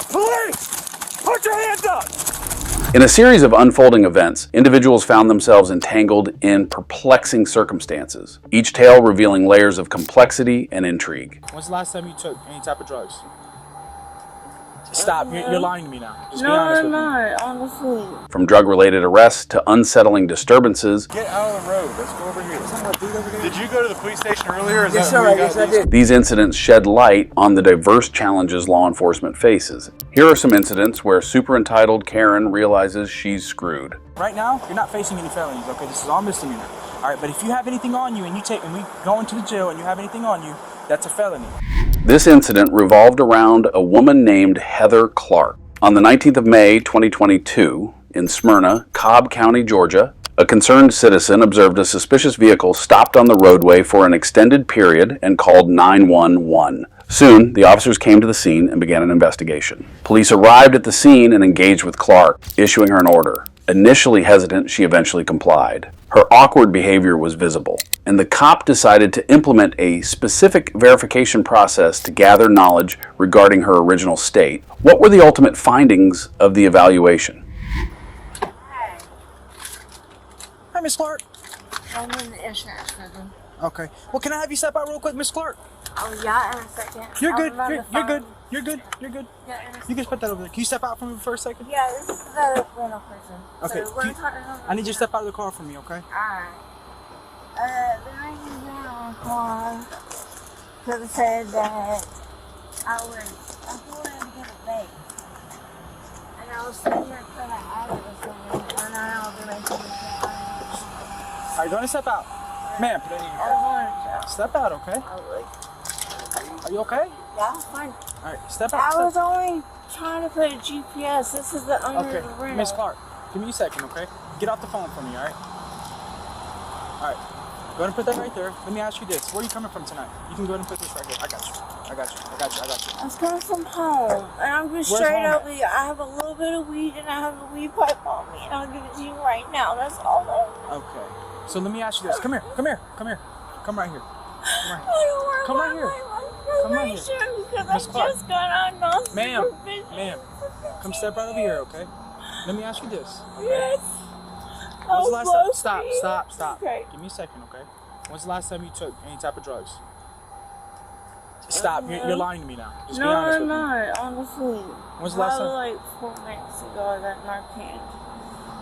up! Police! Put your hands up! In a series of unfolding events, individuals found themselves entangled in perplexing circumstances, each tale revealing layers of complexity and intrigue. When's the last time you took any type of drugs? Stop. You're lying to me now. Just be No, honest I'm with me. not, honestly. From drug-related arrests to unsettling disturbances, Get out of the road. Let's go over here. Did you go to the police station earlier? Yes, sir. Yes, I did. these incidents shed light on the diverse challenges law enforcement faces. Here are some incidents where super entitled Karen realizes she's screwed. Right now, you're not facing any felonies, okay? This is all misdemeanor. All right, but if you have anything on you and we go into the jail and you have anything on you, that's a felony. This incident revolved around a woman named Heather Clark. On the 19th of May, 2022, in Smyrna, Cobb County, Georgia, a concerned citizen observed a suspicious vehicle stopped on the roadway for an extended period and called 911. Soon, the officers came to the scene and began an investigation. Police arrived at the scene and engaged with Clark, issuing her an order. Initially hesitant, she eventually complied. Her awkward behavior was visible, and the cop decided to implement a specific verification process to gather knowledge regarding her original state. What were the ultimate findings of the evaluation? Hi, Miss Clark. I'm in the insurance program. Okay. Well, can I have you step out real quick, Miss Clark? Oh, yeah, in a second. You're good. I'm on the You're good. phone. You're good. You're good. Yeah, in a You can put that over there. Can you step out from me for a second? Yeah, this is the rental person. Okay, So we're can you- talking about I need you to step out of the car for me, okay? Alright. Then I came down a car because it said that I told him to get a bait. And I was sitting here for the hour or something, and I was doing something. All right, go ahead and step out. Ma'am, I was step out, okay? Are you okay? yeah, fine. All right, step out. I was only trying to put a GPS. This is the owner of the Okay, rental. Miss Clark, give me a second, okay? Get off the phone for me, all right? All right, go ahead and put that right there. Let me ask you this. Where are you coming from tonight? You can go ahead and put this right here. I got you. I got you. I got you. I got you. I was coming from home, and I'm just Where's straight home up with you. I have a little bit of weed, and I have a weed pipe on me, and I'll give it to you right now. That's all I want. Okay. So let me ask you this. Come here. Come here. Come here. Come right here. Come right here. I don't want Come right my here. life Come right here. information because Miss I Clark. just got on no Ma'am, supervision. ma'am, come step right over here, okay? Let me ask you this, okay? Yes. When's the last time? close Stop, to you. stop, stop. Okay. Give me a second, okay? When's the last time you took any type of drugs? Stop. You're lying to me now. Just be No, honest I'm with me. not, honestly. When's the last Probably time? like 4 nights ago, I got Narcan.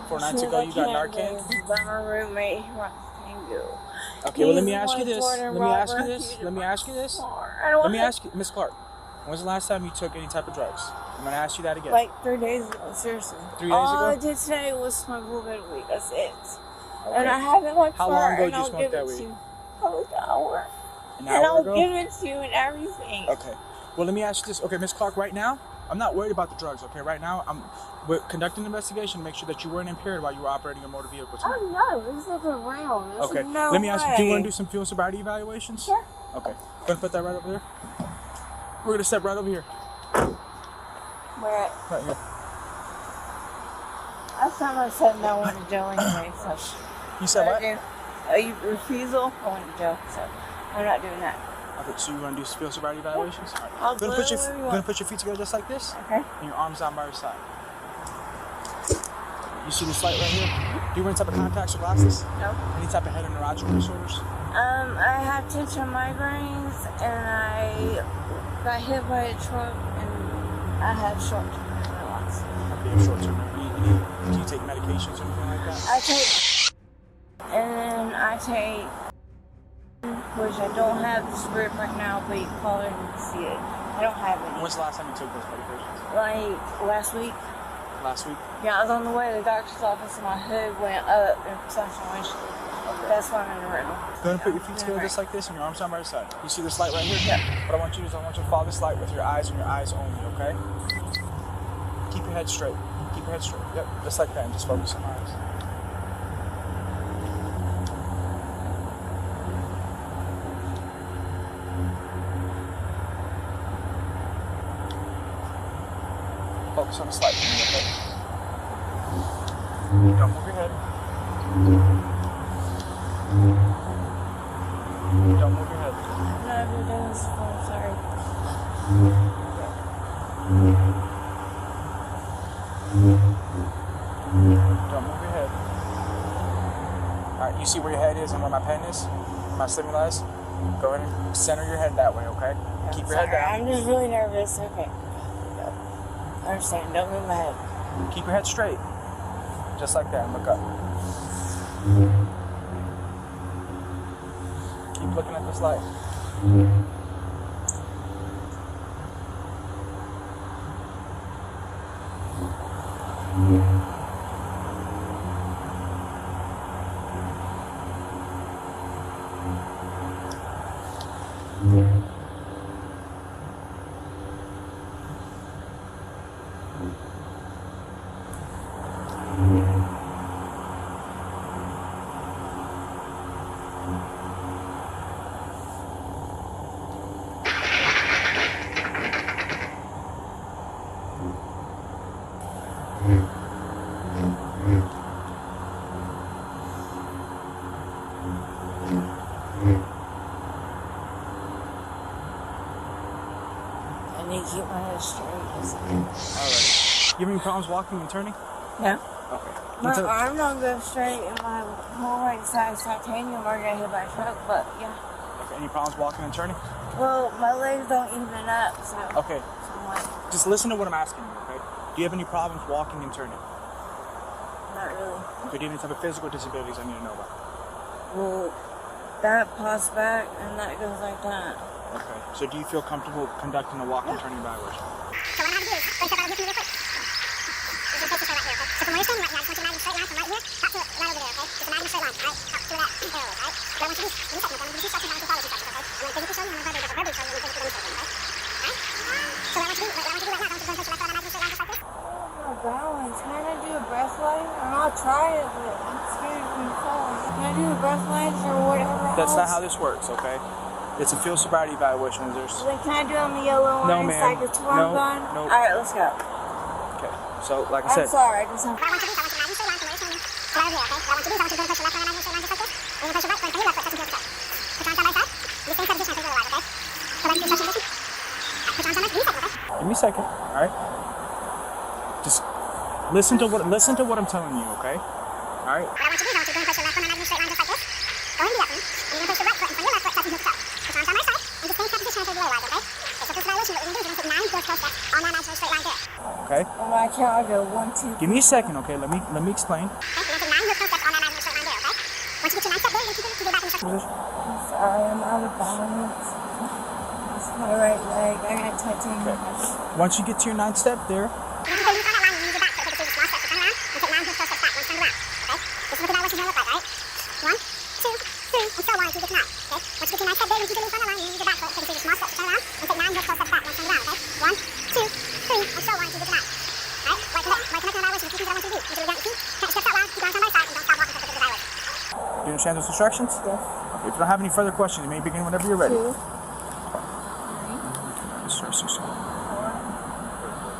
4 nights ago, you got Narcan? By my roommate, he wants Tango. Okay, well, let me ask you this. Let me ask you this. Let me ask you this. Let me ask you, Miss Clark. When's the last time you took any type of drugs? I'm gonna ask you that again. Like 3 days ago, seriously. 3 days All ago? I did today was smoke a little bit of weed. That's it. Okay. And I have it like How far, long ago and did you I'll smoke give that it weed? to you. Probably an hour. An And hour I'll ago? give it to you and everything. Okay. Well, let me ask you this. Okay, Miss Clark, right now, I'm not worried about the drugs, okay? Right now, we're conducting an investigation to make sure that you weren't impaired while you were operating a motor vehicle tonight. Oh no, this is around. There's Okay, no let me ask you, do you want to way. do some fuel sobriety evaluations? Sure. Okay, go ahead and put that right over there. We're gonna step right over here. Where at? Right here. Last time I said no, I went to jail anyway, so. You said what? You refusal, I went to jail, so I'm not doing that. Okay, so you want to do field sobriety evaluations? All right. I'll Go do ahead and whatever you go ahead and want. put your feet together just like this, Okay. and your arms down by your side. You see this light right here? Do you wear any type of contacts or glasses? No. Any type of head or neurological disorders? I have tension migraines, and I got hit by a truck, and I have short-term memory loss. Okay, you have short-term memory. Do you take medications or anything like that? I take, and then I take, which I don't have the script right now, but you can call it and see it. I don't have any. When's the last time you took those medications? Like last week. Last week? Yeah, I was on the way to the doctor's office and my hood went up and such a windshield. That's why I'm in the rental. Go ahead and put your feet together just like this and your arms down by your side. You see this light right here? Yeah. What I want you to do is I want you to follow this light with your eyes and your eyes only, okay? Keep your head straight. Keep your head straight. Yep, just like that. And just focus on my eyes. Focus on the light, okay? Don't move your head. Don't move your head. I'm not even doing this before, sorry. You see where your head is and where my pen is? My stimuli is? Go ahead and center your head that way, okay? Keep your head down. I'm just really nervous. Okay. I understand. Don't move my head. Keep your head straight. Just like that, and look up. Keep looking at this light. I need to keep my head straight. Alright. You have any problems walking and turning? No. Okay. My arm don't go straight, and my whole right side is titanium or get hit by a truck, but yeah. Okay. Any problems walking and turning? Well, my legs don't even up, so. Okay. So I'm like, Just listen to what I'm asking you, okay? Do you have any problems walking and turning? not really. Okay, do you have any type of physical disabilities I need to know about? Well, that pops back, and that goes like that. Okay. So do you feel comfortable conducting a walk and turning evaluation? So what I'm going to do is, go ahead and look at me real quick. There's a place to start right here, okay? So from where you're standing right now, I just want you to imagine a straight line from right here, up to right over there, okay? Just imagine a straight line, alright? Up to that arrow, alright? What I want you to do, give me a second, okay? I'm going to do 2 instructions, how to follow 2 instructions, okay? I'm going to physically show you, and I'm going to verbally show you, and then physically demonstrate, okay? Alright? So what I want you to do, right now, I want you to place your left foot on that straight line just like this. Oh, balance. Can I do a breath line? And I'll try it, but I'm scared of me falling. Can I do a breath lines or whatever? That's not else? how this works, okay? It's a field sobriety evaluation. There's... Then can I do it on the yellow No, line? ma'am. Like it's where I'm No, going? no. Alright, let's go. Okay. So, like I I'm said... sorry, I just have What I want you to do is, I want you to imagine a straight line from where you're standing, right over here, okay? What I want you to do is, I want you to place your left foot on that straight line just like this, and then place your right foot on your left foot, touching heel to toe. Put your arms down by side, in the same type of position I think otherwise, okay? So that's the instruction, listen. Put your arms down by side, give me a second, okay? Give me a second, alright? Just listen to what I'm telling you, okay? Alright? What I want you to do is, I want you to go and place your left foot on that straight line just like this. Go ahead and do that for me. And you're going to place your right foot in front of your left foot, touching heel to toe. Put your arms down by side, and just stay in that position I think otherwise, okay? So for this evaluation, what we're going to do is we're going to take 9 good steps on that imaginary straight line there. Okay? on my count, I go 1, 2. Give me a second, okay? Let me explain. Okay, and then take 9 good steps on that imaginary straight line there, okay? Once you get your 9 step there, you can go back in the structure. I'm sorry, I'm out of balance. It's my right leg. I got titanium. Okay. Once you get to your 9th step there, You can use on that line and use your back foot, okay? So just small steps, so turn around and take 9 good steps back, once turned around, okay? This is what the evaluation is going to look like, right? 1, 2, 3, and so on until you get to 9, okay? Once you get your 9 step there, you can use on that line and use your back foot, okay? So just small steps, turn around and take 9 good steps back, once turned around, okay? 1, 2, 3, and so on until you get to 9. Alright? Right connect on evaluation, repeat what I want you to do. Until you're down to 2, take steps out loud, keep your arms down by side, and don't stop walking until the evaluation. do you understand those instructions? Yes. If you don't have any further questions, you may begin whenever you're ready. 2, 3, Stress yourself. 4,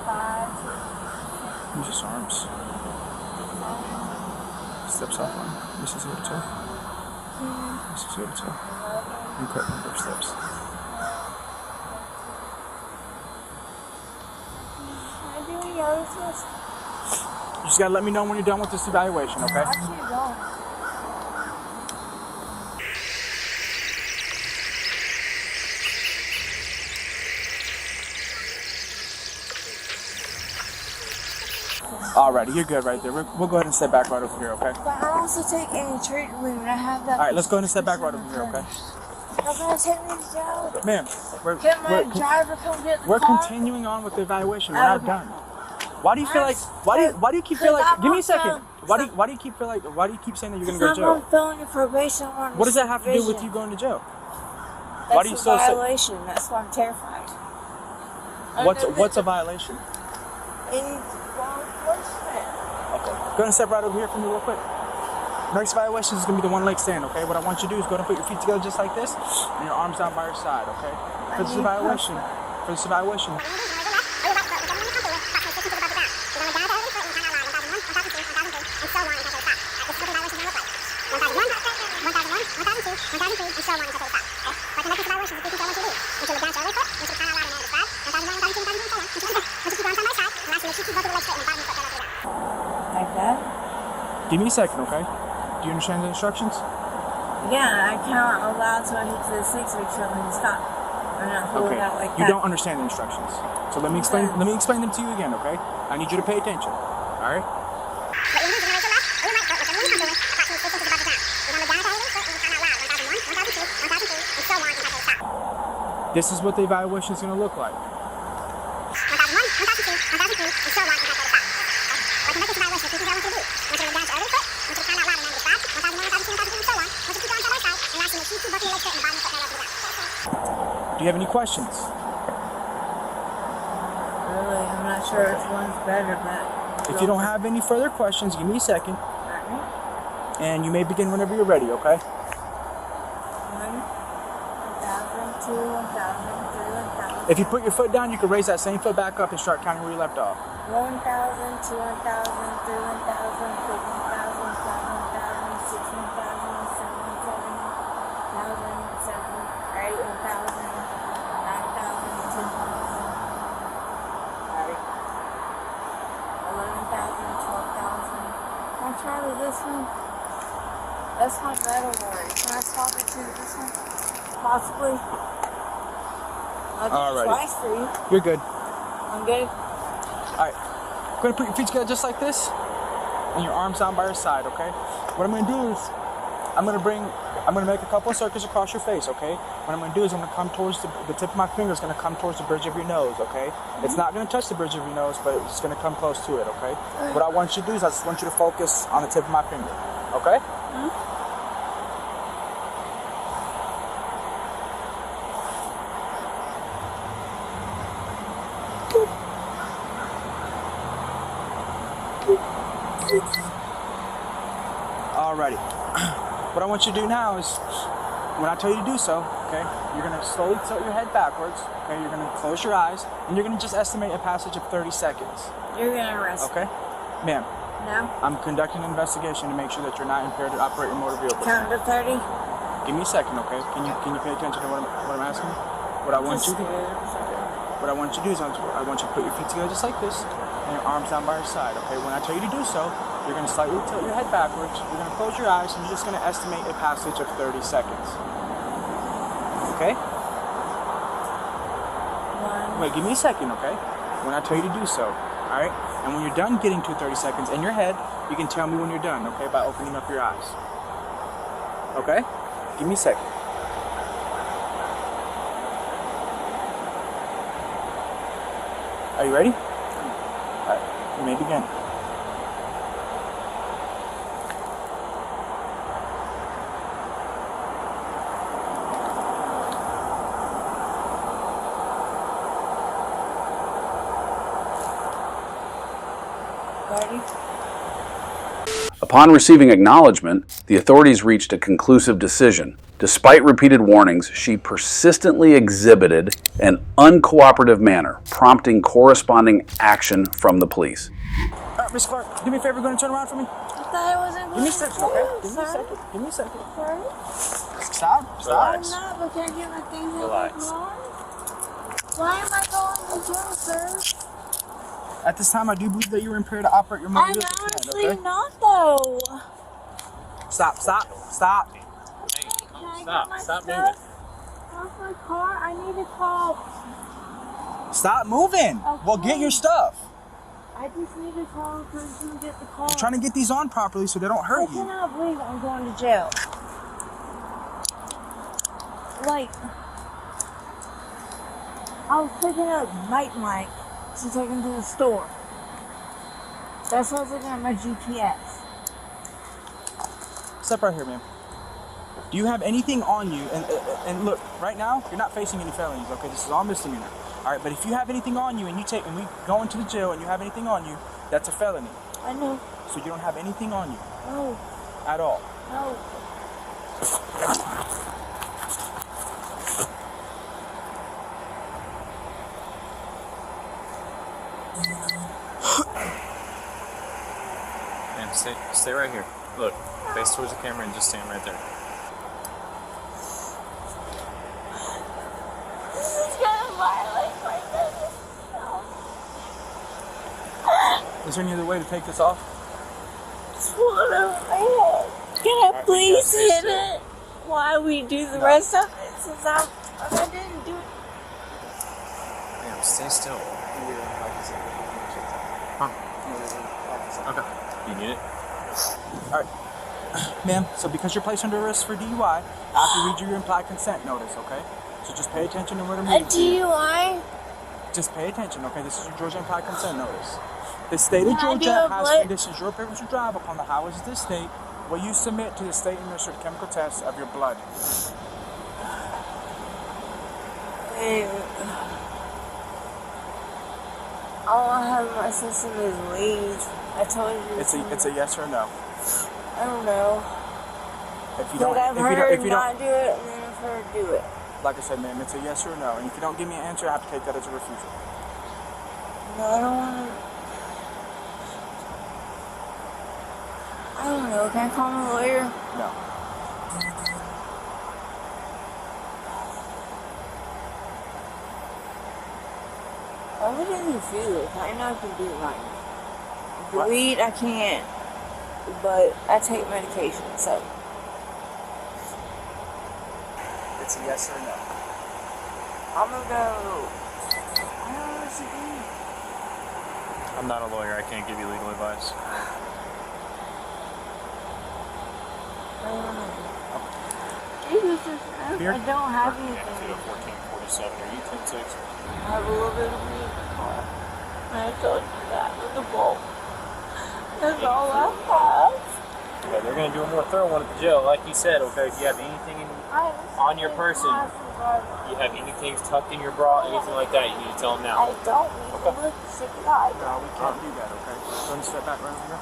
5, Use your arms. Steps up one. This is heel to toe. This is heel to toe. And quick number of steps. Can I do any other tests? You just gotta let me know when you're done with this evaluation, okay? I keep going. Alrighty, you're good right there. We'll go ahead and step back right over here, okay? But I also take any treatment when I have that. Alright, let's go ahead and step back right over here, okay? Y'all gonna take me to jail? Ma'am, Can my driver come get the we're car? continuing on with the evaluation. We're not Okay. done. Why do you feel like? Why do you keep feel like? I'm Give me a also- second. Why do you keep feel like? Why do you keep saying that you're gonna go to I'm on jail? felony probation. On What does that have to do with supervision. you going to jail? That's why do you a still say- violation. That's why I'm terrified. What's a violation? In law enforcement. Okay. Go ahead and step right over here for me real quick. Next evaluation is gonna be the one leg stand, okay? What I want you to do is go ahead and put your feet together just like this, and your arms down by your side, okay? For this evaluation. For this evaluation. Like that? Give me a second, okay? Do you understand the instructions? Yeah, I count aloud so I hit to the 6 weeks so then stop. I'm not holding out like You that. don't understand the instructions. So let me explain. Let me explain them to you again, okay? I need you to pay attention. All right. This is what the evaluation is going to look like. Do you have any questions? Really, I'm not sure which one's better, but... If you don't have any further questions, give me a second. Alright. And you may begin whenever you're ready, okay? 1,000, 2, 1,000, 3, 1,000. If you put your foot down, you can raise that same foot back up and start counting where you left off. 1,000, 2, 1,000, 3, 1,000, 4, 1,000, 5, 1,000, 6, 1,000, 7, 8, 1,000, 9,000, 10,000. Alright. 11,000, 12,000. Can I try with this one? That's my metal word. Can I swap it to this one? Possibly. I'll do it Alrighty. twice for you. You're good. I'm good. Alright. Go ahead and put your feet together just like this. And your arms down by your side, okay? What I'm going to do is, I'm going to make a couple of circles across your face, okay? What I'm going to do is I'm going to come towards the tip of my finger is going to come towards the bridge of your nose, okay? It's not going to touch the bridge of your nose, but it's going to come close to it, okay? What I want you to do is I just want you to focus on the tip of my finger, okay? Alrighty. What I want you to do now is, when I tell you to do so, okay, you're going to slowly tilt your head backwards, okay, you're going to close your eyes, and you're going to just estimate a passage of 30 seconds. You're gonna arrest me. Okay? Ma'am, No? I'm conducting an investigation to make sure that you're not impaired to operate your motor vehicle. Count to 30. Give me a second, okay? Can you pay attention to what I'm asking? What I want you to do, what I want you to do is I want you to put your feet together just like this, and your arms down by your side, okay? When I tell you to do so, you're going to slightly tilt your head backwards, you're going to close your eyes, and you're just going to estimate a passage of 30 seconds. Okay? 1. Wait, give me a second, okay? When I tell you to do so, alright? And when you're done getting to 30 seconds in your head, you can tell me when you're done, okay? By opening up your eyes. Okay? Give me a second. Are you ready? Alright, you may begin. Upon receiving acknowledgement, the authorities reached a conclusive decision. Despite repeated warnings, she persistently exhibited an uncooperative manner, prompting corresponding action from the police. Alright, Miss Clark, do me a favor, go and turn around for me. I thought it wasn't Give me a second, okay? Give me a second. Give me a second. Stop. I'm not, but can I get my things out of my car? Why am I going to jail, sir? At this time, I do believe that you were impaired to operate your motor I'm vehicle. honestly Okay? not, though. Stop. Can I get my Stop stuff off my car? I need to call. Stop moving. Okay. Well, get your stuff. I just need to call a person to get the car. I'm trying to get these on properly so they don't I hurt you. cannot believe I'm going to jail. Like, I was picking up Mike to take him to the store. That's what I was looking at my GPS. Step right here, ma'am. Do you have anything on you? And look, right now, you're not facing any felonies, okay? This is all misdemeanor. All right, but if you have anything on you and we go into the jail and you have anything on you, that's a felony. I know. So you don't have anything on you No. at all. No. And stay right here. Look, face towards the camera and just stand right there. This is gonna violate my business. No. Is there any other way to take this off? Just pull it over my head. Can I please hit it while we do the rest of it? Since I didn't do it. Damn, stay still. Huh? Okay. You need it? Alright. Ma'am, so because you're placed under arrest for DUI, I have to read you your implied consent notice, okay? So just pay attention to what I'm A reading to you. DUI? Just pay attention, okay? This is your Georgia implied consent notice. The state of Can I do Georgia a has blood- conditions your privilege to drive upon the highways of this state where you submit to the state administered chemical tests of your blood. All I have in my system is weed. I told you. It's a yes or a no. I don't know. If you don't, But I've if heard you not don't, do it, and then I've heard do it. like I said, ma'am, it's a yes or a no. And if you don't give me an answer, I have to take that as a refusal. No, I don't want to. I don't know. Can I call my lawyer? No. I wouldn't refuse it. I know I can do it right. What? Weed, I can't. But I take medication, so. It's a yes or a no. I'm gonna go. I don't know what to do. I'm not a lawyer. I can't give you legal advice. Here? I don't have Yeah, anything. 1447. Are you 10-6? I have a little bit of weed in the car. And I told you that with the bowl. That's all I have. Yeah, they're gonna do a more thorough one at the jail, like you said. Okay, if you have anything on your person, you have anything tucked in your bra, anything like that, you need to tell them now. I don't need to look sick at No, we can't do that, okay? So let me step back right over here.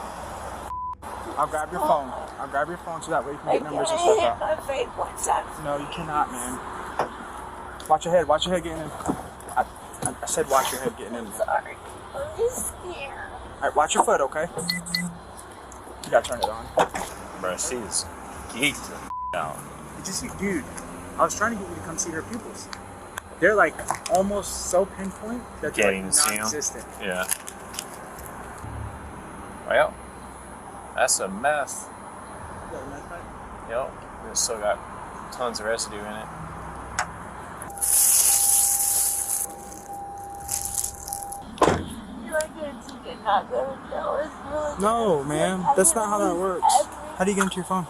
I'll grab your phone. I'll grab your phone so that way you can get numbers and stuff hit out. my face one time. No, you cannot, man. Watch your head. Watch your head getting in. I said watch your head getting in. Sorry. I'm just scared. Alright, watch your foot, okay? You gotta turn it on. Bro, she's geeked out. Just, dude, I was trying to get you to come see her pupils. They're like almost so pinpoint that they're Can't like even see 'em. non-existent. Yeah. Well, that's a mess. Yep. It's still got tons of residue in it. You like it to get not go to jail. It's really No, man, that's not how that works. How do you get into your phone?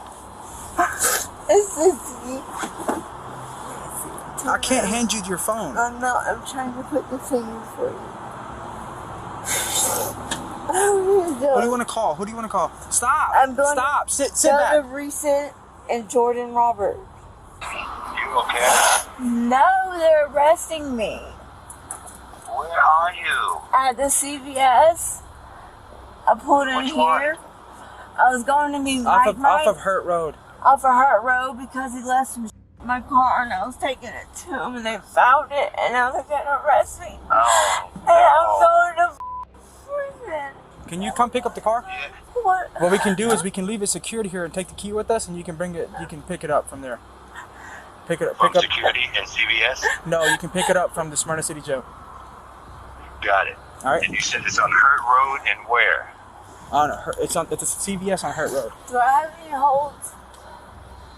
It's just me. I can't hand you your phone. I'm not. I'm trying to put the thing for you. Oh, Who do you want to call? Who do you want to call? Stop. I'm going Stop. Sit Go back. to Recent and Jordan Robert. You okay? No, they're arresting me Where are you? at the CVS. I pulled in Which here. one? I was going to be Off of Hurt Road. off of Hurt Road because he left some in my car and I was taking it to him and they found it and now they're gonna arrest me. Oh, And I'm going to prison. Can you come pick up the car? What? What we can do is we can leave it secured here and take the key with us, and you can bring it. You can pick it up from there. Pick it up. from Pick up. security and CVS? No, you can pick it up from the Smyrna City Jail. Got it. All right. And you said it's on Hurt Road and where? It's a CVS on Hurt Road. Do I have any holds?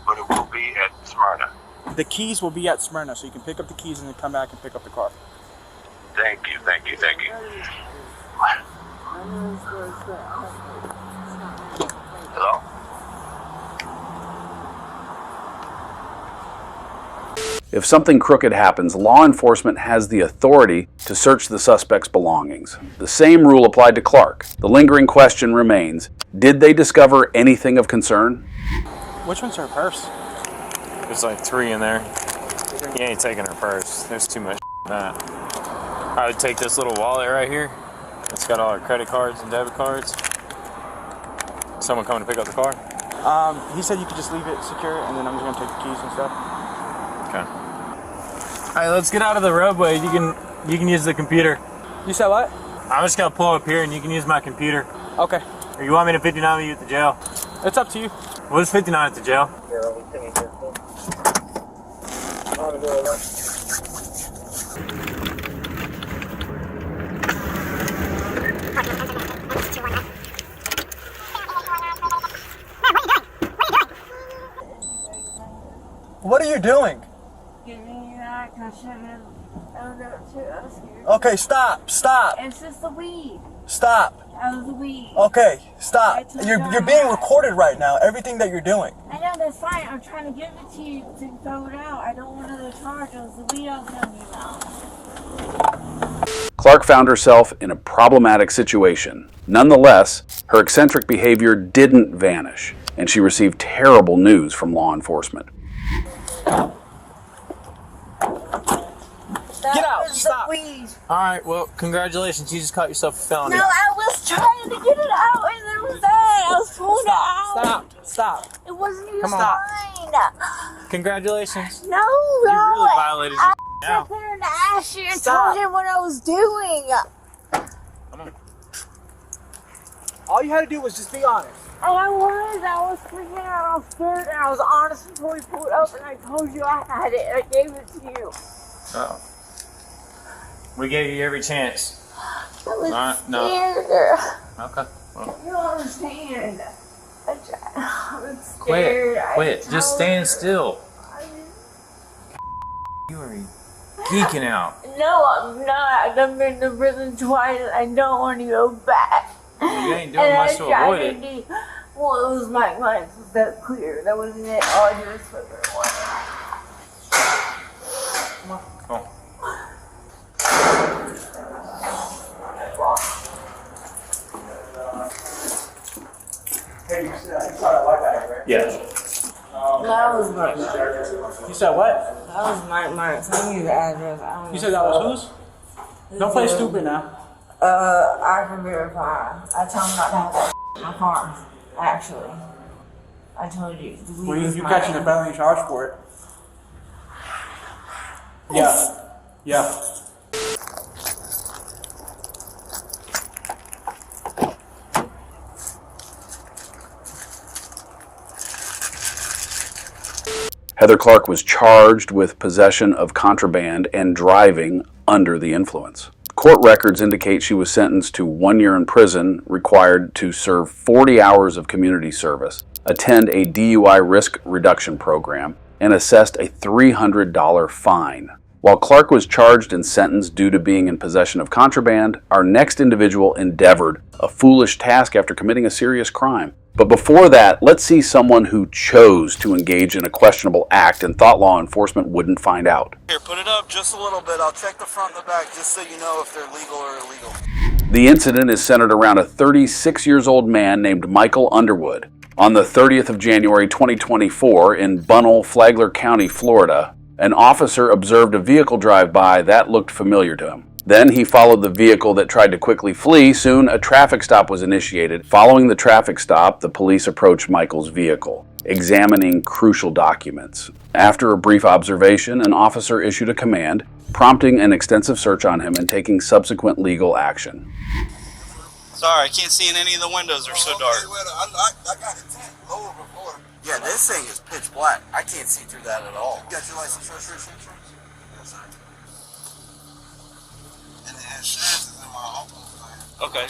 But it will be at Smyrna. The keys will be at Smyrna, so you can pick up the keys and then come back and pick up the car. Thank you. Hello? If something crooked happens, law enforcement has the authority to search the suspect's belongings. The same rule applied to Clark. The lingering question remains, did they discover anything of concern? Which one's her purse? There's like 3 in there. You ain't taking her purse. There's too much in that. I would take this little wallet right here. It's got all her credit cards and debit cards. Someone coming to pick up the car? He said you could just leave it secure, and then I'm just gonna take the keys and stuff. Okay. Alright, let's get out of the roadway. You can use the computer. You said what? I'm just gonna pull up here and you can use my computer. Okay. Or you want me to 59 with you at the jail? It's up to you. What is 59 at the jail? Man, what are you doing? doing? Giving you that, I should have owned up to it. I was scared. Okay, stop. It's just the weed. Stop. That was the weed. Okay, stop. You're being recorded right now, everything that you're doing. I know, that's fine. I'm trying to give it to you to throw it out. I don't want another charge. It was the weed I was telling you about. Clark found herself in a problematic situation. Nonetheless, her eccentric behavior didn't vanish, and she received terrible news from law enforcement. Get out, stop. Alright, well, congratulations. You just caught yourself a felony. No, I was trying to get it out, and there was that. I was pulling it out. Stop. It wasn't even Come on. mine. Congratulations. No, You really violated I your now. sat there and asked you and told him what I was doing. Come on. All you had to do was just be honest. And I was freaking out. I was scared, and I was honest until we pulled up, and I told you I had it, and I gave it to you. Uh-oh. We gave you every chance. I was No. scared. Okay. Well, You don't understand. I'm scared. quit. Just stand still. You are geeking out. No, I'm not. I've been to prison twice, and I don't want to go back. You ain't doing much to avoid it. Well, it was my mind. Was that clear? That wasn't it. All I did was flip her away. Come on. Come on. Hey, you said I like that, right? Yeah. That was my mark. You said what? That was my mark. Send me the address. You said that was whose? Don't play stupid now. I can verify. I told him not to have that in my car. Actually, I told you. The Well, weed is you mine. catching a felony charge for it. Yeah. Heather Clark was charged with possession of contraband and driving under the influence. Court records indicate she was sentenced to 1 year in prison, required to serve 40 hours of community service, attend a DUI risk reduction program, and assessed a $300 fine. While Clark was charged and sentenced due to being in possession of contraband, our next individual endeavored a foolish task after committing a serious crime. But before that, let's see someone who chose to engage in a questionable act and thought law enforcement wouldn't find out. Here, put it up just a little bit. I'll check the front and the back just so you know if they're legal or illegal. The incident is centered around a 36-year-old man named Michael Underwood. On the 30th of January 2024 in Bunnell, Flagler County, Florida, an officer observed a vehicle drive by that looked familiar to him. Then he followed the vehicle that tried to quickly flee. Soon, a traffic stop was initiated. Following the traffic stop, the police approached Michael's vehicle, examining crucial documents. After a brief observation, an officer issued a command, prompting an extensive search on him and taking subsequent legal action. Sorry, I can't see in any of the windows. They're so dark. I got a tent lower before. Yeah, this thing is pitch black. I can't see through that at all. You got your license, registration, insurance? Yes, sir. And the insurance is in my uncle's name. Okay.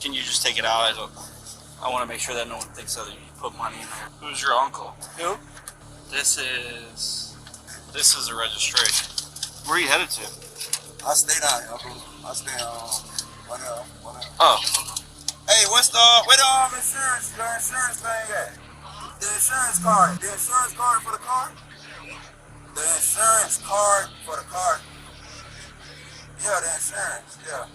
Can you just take it out? I want to make sure that no one thinks that you put money in there. Who's your uncle? Who? This is a registration. Where are you headed to? I stay down here, Uncle. I stay on 1L. Oh. Hey, where the insurance thing at? The insurance card. The insurance card for the car? The insurance card for the car. Yeah, the insurance. Yeah.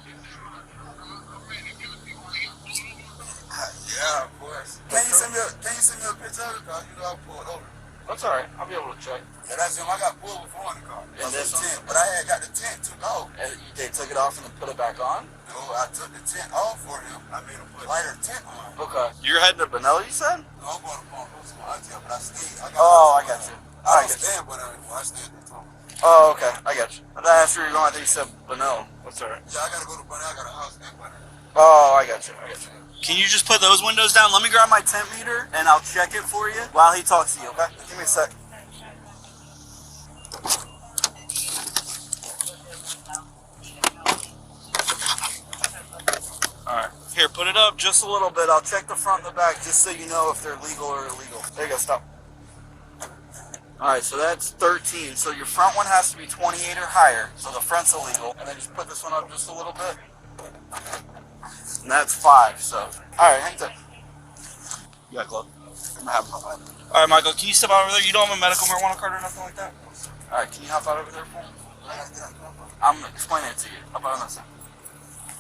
Yeah, of course. Can you send me a picture of the car? You know I'll pull it over. That's all right. I'll be able to check. Yeah, that's him. I got pulled before in the car. And this tent, but I had got the tent took off. And they took it off and then put it back on? No, I took the tent off for him. I made him put lighter tent on. Okay. You're heading to Benelli, you said? No, I'm going to Palm Coast, but I stayed. I got you. I don't stand but I stayed at the top. Oh, okay. I got you. I thought that's where you're going. I think you said Benel. What's all right? Yeah, I got to go to Bunny. I got a house in Bunny. Oh, I got you. Can you just put those windows down? Let me grab my temp meter and I'll check it for you while he talks to you, okay? Give me a sec. Alright. Here, put it up just a little bit. I'll check the front and the back just so you know if they're legal or illegal. There you go, stop. Alright, so that's 13. So your front one has to be 28 or higher. So the front's illegal. And then just put this one up just a little bit. And that's 5. So, alright, hang tight. You got a glove? Alright, Michael, can you step out over there? You don't have a medical marijuana card or nothing like that? Alright, can you hop out over there for me? I'm explaining it to you. How about on this side?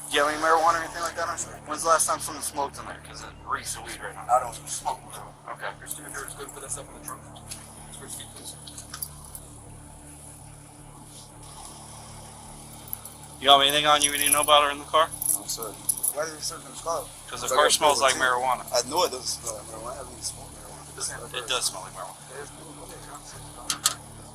Do you have any marijuana or anything like that on site? When's the last time someone smoked in there? Because it reeks of weed right now. I don't smoke. Okay. Your student here is good for that stuff in the trunk. You have anything on you we need to know about or in the car? No, sir. Why did you search in the car? Because the car smells like marijuana. I know it doesn't smell like marijuana. I haven't even smoked marijuana. It does smell like marijuana. It's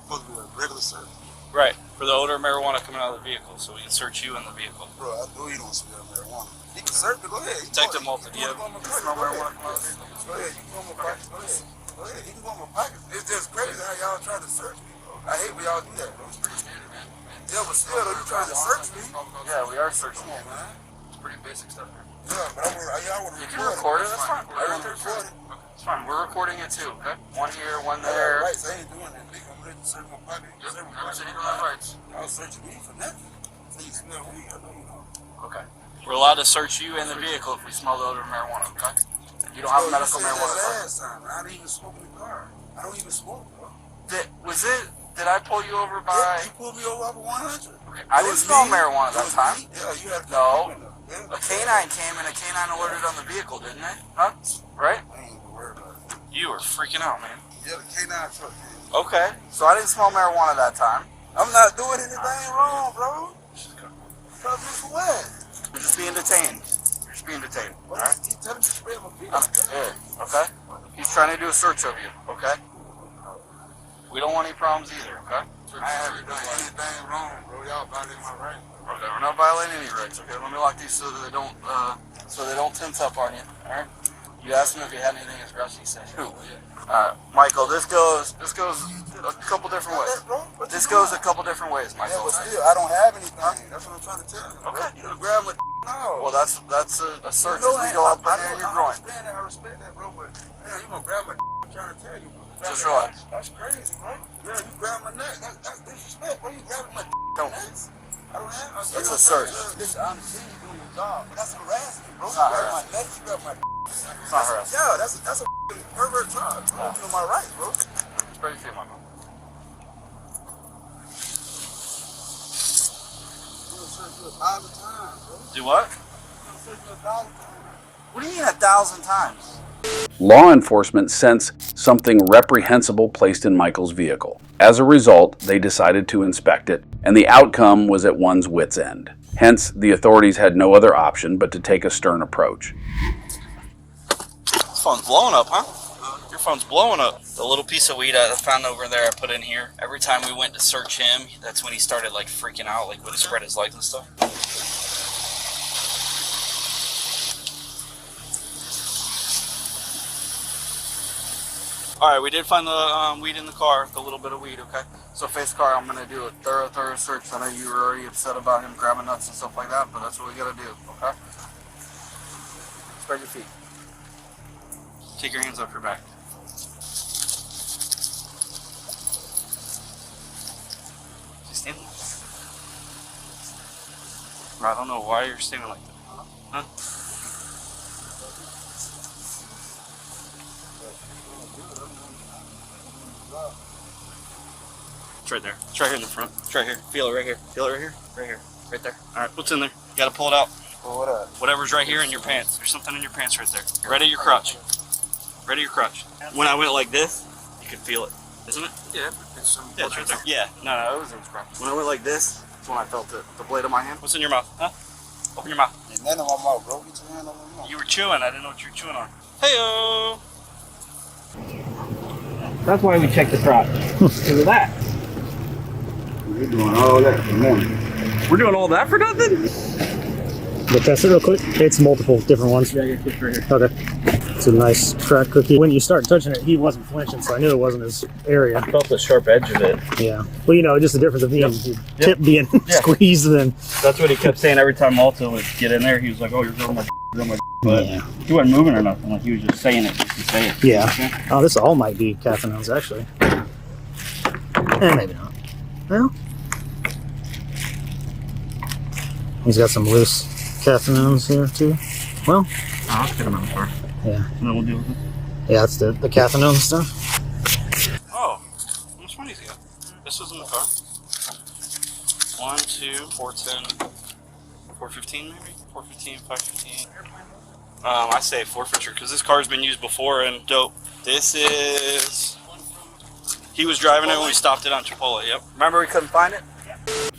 supposed to be a regular search. Right. For the odor of marijuana coming out of the vehicle, so we can search you in the vehicle. Bro, I know you don't smell marijuana. You can search it. Go ahead. Detective Malta, do you smell marijuana coming out of the vehicle? Go ahead. You can go in my pocket. Go ahead. Go ahead. You can go in my pocket. It's just crazy how y'all trying to search me, bro. I hate when y'all do that, bro. It's pretty scary, man. Yeah, but still, though, you trying to search me. Yeah, we are searching Come on, man. It's pretty basic stuff here. Yeah, but I want to You can record it, that's fine. I want to record it. It's fine. We're recording it too, okay? One here, one I got there. rights. I ain't doing that. Big. I'm ready to search my pocket. Never said you don't have rights. I'll search me for nothing. Please smell weed. I know you know. Okay. We're allowed to search you in the vehicle if we smell the odor of marijuana, okay? You don't have a medical You said marijuana that card. last time. I didn't even smoke in the car. I don't even smoke, bro. Did I pull you over by... Yeah, you pulled me over off of 100. Okay. I didn't smell marijuana that time. Yeah, you had No. Yeah. A canine came and a canine alerted on the vehicle, didn't they? Huh? Right? I ain't even worried about it. You were freaking out, man. Yeah, the K9 truck came. Okay. So I didn't smell marijuana that time. I'm not doing anything wrong, bro. Tell me for what? You're just being detained. You're just being detained. All right? He telling me to spray my feet. Yeah. Okay? He's trying to do a search of you, okay? We don't want any problems either, okay? I haven't done anything wrong, bro. Y'all violating my right. Okay, we're not violating any rights, okay? Let me lock these so that they don't tense up on you, all right? You asked him if he had anything aggressive, he said no. Michael, this goes a couple different ways. This goes a couple different ways, Yeah, Michael. but still, I don't have anything. That's what I'm trying to tell you. Okay. You done grab my no. Well, that's a search You know, as we go up in there in your groin. I respect that, bro, but man, you gonna grab my I'm trying to tell you, bro. Just relax. That's crazy, bro. Yeah, you grab my neck. That's disrespect, bro. You grabbing my Don't. nuts. I don't have. It's a search. Listen, I'm seeing you doing your job. That's harassment, bro. It's You not grab my harassment. neck. You grab my. It's not harassment. Yeah, that's a pervert charge. Bro. You know my right, bro. It's pretty few, Michael. You gonna search you 1,000 times, bro. Do what? You gonna search you 1,000 times. What do you mean 1,000 times? Law enforcement sensed something reprehensible placed in Michael's vehicle. As a result, they decided to inspect it, and the outcome was at one's wit's end. Hence, the authorities had no other option but to take a stern approach. This phone's blowing up, huh? Your phone's blowing up. The little piece of weed I found over there I put in here. Every time we went to search him, that's when he started like freaking out, like when he spread his legs and stuff. Alright, we did find the weed in the car, the little bit of weed, okay? So face car, I'm going to do a thorough search. I know you were already upset about him grabbing nuts and stuff like that, but that's what we got to do, okay? Spread your feet. Take your hands off your back. Just stand there. I don't know why you're standing like that. Huh? It's right there. It's right here in the front. It's right here. Feel it right here. Feel it right here. Right here. Right there. Alright, what's in there? You gotta pull it out. Well, what up? Whatever's right here in your pants. There's something in your pants right there. Right at your crotch. Right at your crotch. When I went like this, you could feel it. Isn't it? Yeah. It's right there. Yeah. No, it was in his crotch. When I went like this, that's when I felt it. The blade of my hand. What's in your mouth? Huh? Open your mouth. Ain't nothing in my mouth, bro. Get your hand on my mouth. You were chewing. I didn't know what you were chewing on. Hey-o! That's why we check the crotch. Because of that. We're doing all that for morning. We're doing all that for nothing? We'll test it real quick. It's multiple different ones. Yeah, I got this right here. Okay. It's a nice crack cookie. When you start touching it, he wasn't flinching, so I knew it wasn't his area. I felt the sharp edge of it. Yeah. Well, you know, just the difference of being tip being squeezed and That's what he kept saying every time Malta would get in there. He was like, "Oh, you're going my, but yeah. he wasn't moving or nothing. Like he was just saying it just to say it. Yeah. Oh, this all might be cathinons, actually. Maybe not. Well, he's got some loose cathinons here too. Well, I'll get him out of the car. yeah. And then we'll deal with it. Yeah, that's the cathinone stuff. Oh, how much money he got? This was in the car. 1, 2, 410, 415 maybe? 415, 515. I say forfeiture because this car's been used before and dope. This is... He was driving it when we stopped it on Chipotle, yep. Remember we couldn't find it?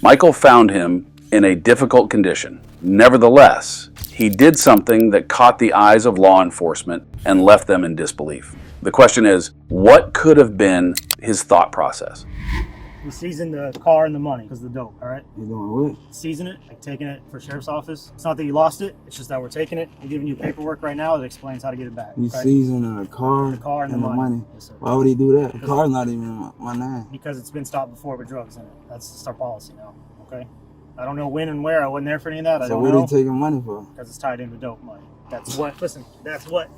Michael found him in a difficult condition. Nevertheless, he did something that caught the eyes of law enforcement and left them in disbelief. The question is, what could have been his thought process? We seasoned the car and the money because of the dope, all right? You doing what? Season it, like taking it for sheriff's office. It's not that you lost it, it's just that we're taking it. We're giving you paperwork right now that explains how to get it back. You okay? seasoning a car, The car and the money. Yes, sir. Why would he do that? The car's not even in my name. Because it's been stopped before with drugs in it. That's just our policy now, okay? I don't know when and where. I wasn't there for any of that. I So don't what know. are you taking money for? Because it's tied into dope money. That's what, listen, that's what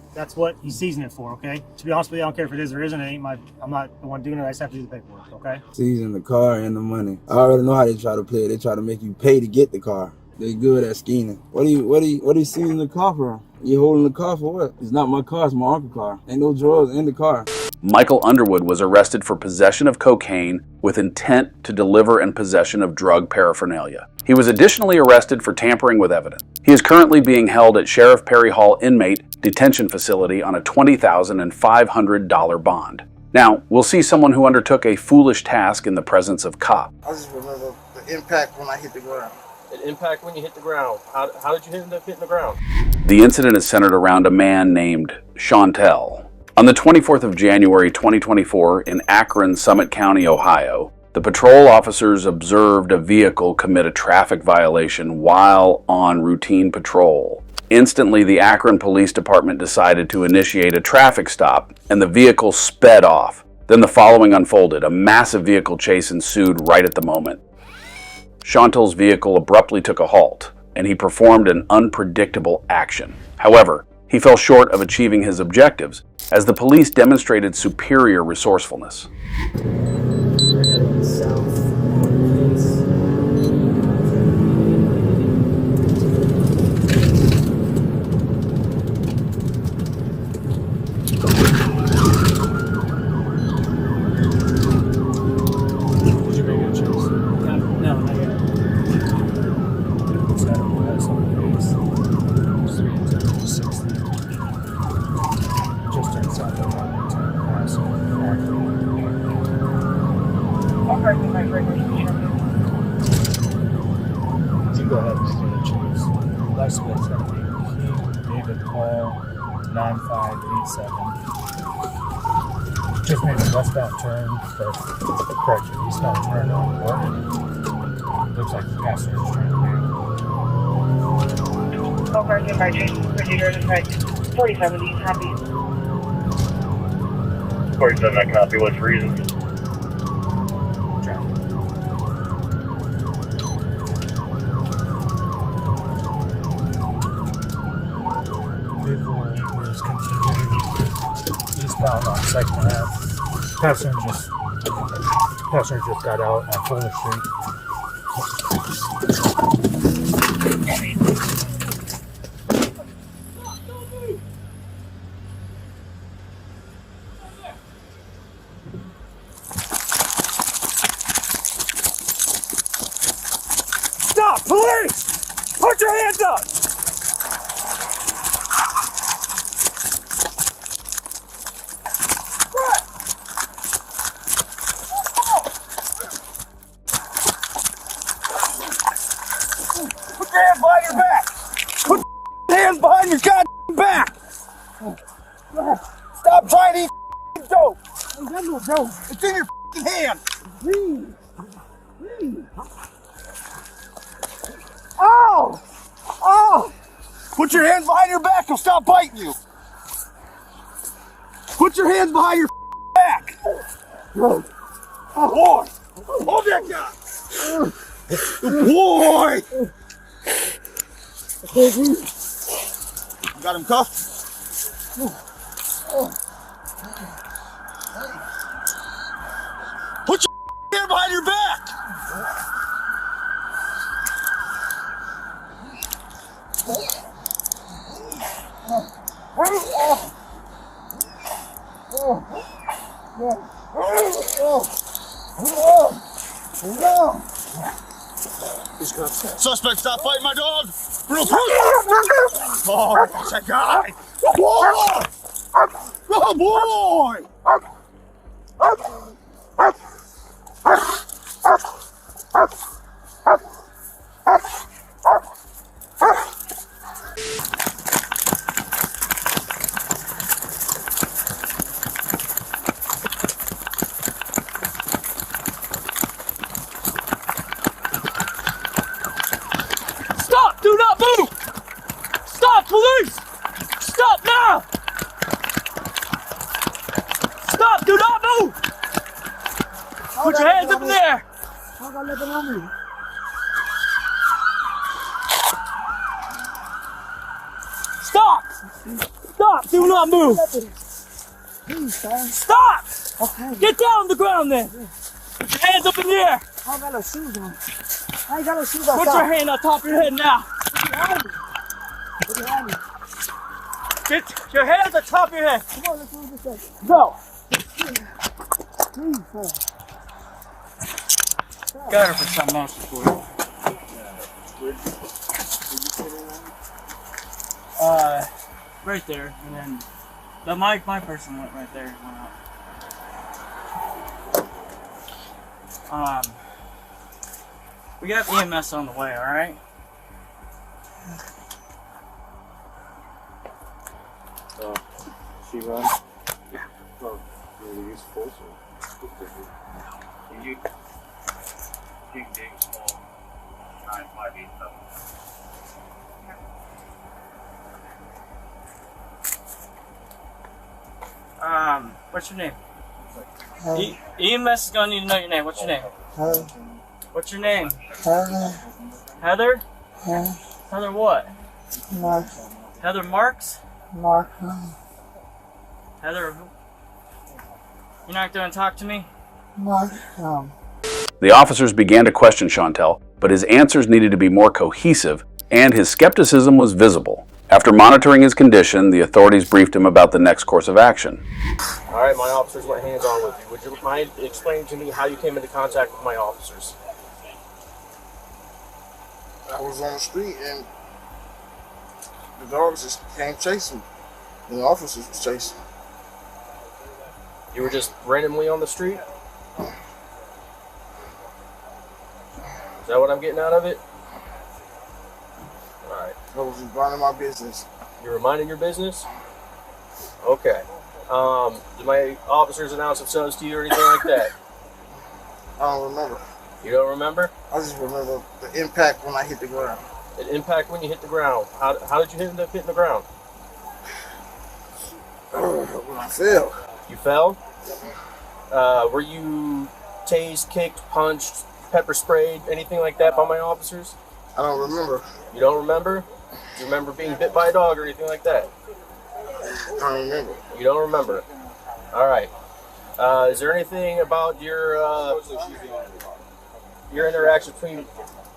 you season it for, okay? To be honest with you, I don't care if it is or isn't. I'm not the one doing it. I just have to do the paperwork, okay? Season the car and the money. I already know how they try to play it. They try to make you pay to get the car. They good at scheming. What are you seasoning the car for? You holding the car for what? It's not my car, it's my uncle's car. Ain't no drugs in the car. Michael Underwood was arrested for possession of cocaine with intent to deliver and possession of drug paraphernalia. He was additionally arrested for tampering with evidence. He is currently being held at Sheriff Perry Hall Inmate Detention Facility on a $20,500 bond. Now, we'll see someone who undertook a foolish task in the presence of cops. I just remember the impact when I hit the ground. An impact when you hit the ground. How did you end up hitting the ground? The incident is centered around a man named Chantel. On the 24th of January 2024 in Akron, Summit County, Ohio, the patrol officers observed a vehicle commit a traffic violation while on routine patrol. Instantly, the Akron Police Department decided to initiate a traffic stop, and the vehicle sped off. Then the following unfolded. A massive vehicle chase ensued right at the moment. Chantel's vehicle abruptly took a halt, and he performed an unpredictable action. However, he fell short of achieving his objectives, as the police demonstrated superior resourcefulness. Go ahead and do the chase. License plate is going to be King David Paul 9587. Just made a westbound turn, but correction, eastbound turn on Morgan. Looks like the passenger is trying to do. Overtaken by Jason, procedure to type 4070, copy. 47, I copy. What's the reason? Was continuing eastbound on 2nd Ave. Passenger just got out on Fuller Street. Stop! Police! Put your hands up! Put your hands behind your back! Put your hands behind your goddamn back! Stop trying to eat dope! I got no dope. It's in your hand! Please. Ow! Oh! Put your hands behind your back, he'll stop biting you! Put your hands behind your back! Oh, boy! Hold that guy! Boy! You got him cuffed? Put your Suspect, stop fighting my dog! Real quick! Oh, that's a guy! Boy! Oh, boy! Stop! Do not move! Stop, police! Stop now! Stop! Do not move! Put your hands up in the air! Stop! Stop! Do not move! Stop! Get down on the ground then! Put your hands up in the air! I ain't got no shoes on. I ain't got no shoes on. Put your hand on top of your head now! Get your hands on top of your head! Come on, let's move this way. Go! Please, sir. Got her for something else for you. Right there, and then my person went right there. We got EMS on the way, all right? She run? Yeah. Oh, you use force or? You dig small 958 level. What's your name? EMS is gonna need to know your name. What's your name? What's your name? Heather? Heather what? Mark. Heather Marks? Mark. Heather, you're not gonna talk to me? Mark. The officers began to question Chantel, but his answers needed to be more cohesive, and his skepticism was visible. After monitoring his condition, the authorities briefed him about the next course of action. All right, my officers went hands-on with you. Would you mind explaining to me how you came into contact with my officers? I was on the street and the dogs just came chasing me. And the officers was chasing me. You were just randomly on the street? Is that what I'm getting out of it? Alright. I was just minding my business. You were minding your business? Okay. Did my officers announce themselves to you or anything like that? I don't remember. You don't remember? I just remember the impact when I hit the ground. An impact when you hit the ground. How did you end up hitting the ground? When I fell. You fell? Were you tased, kicked, punched, pepper sprayed, anything like that by my officers? I don't remember. You don't remember? Do you remember being bit by a dog or anything like that? I don't remember. You don't remember? Alright. Is there anything about your interaction between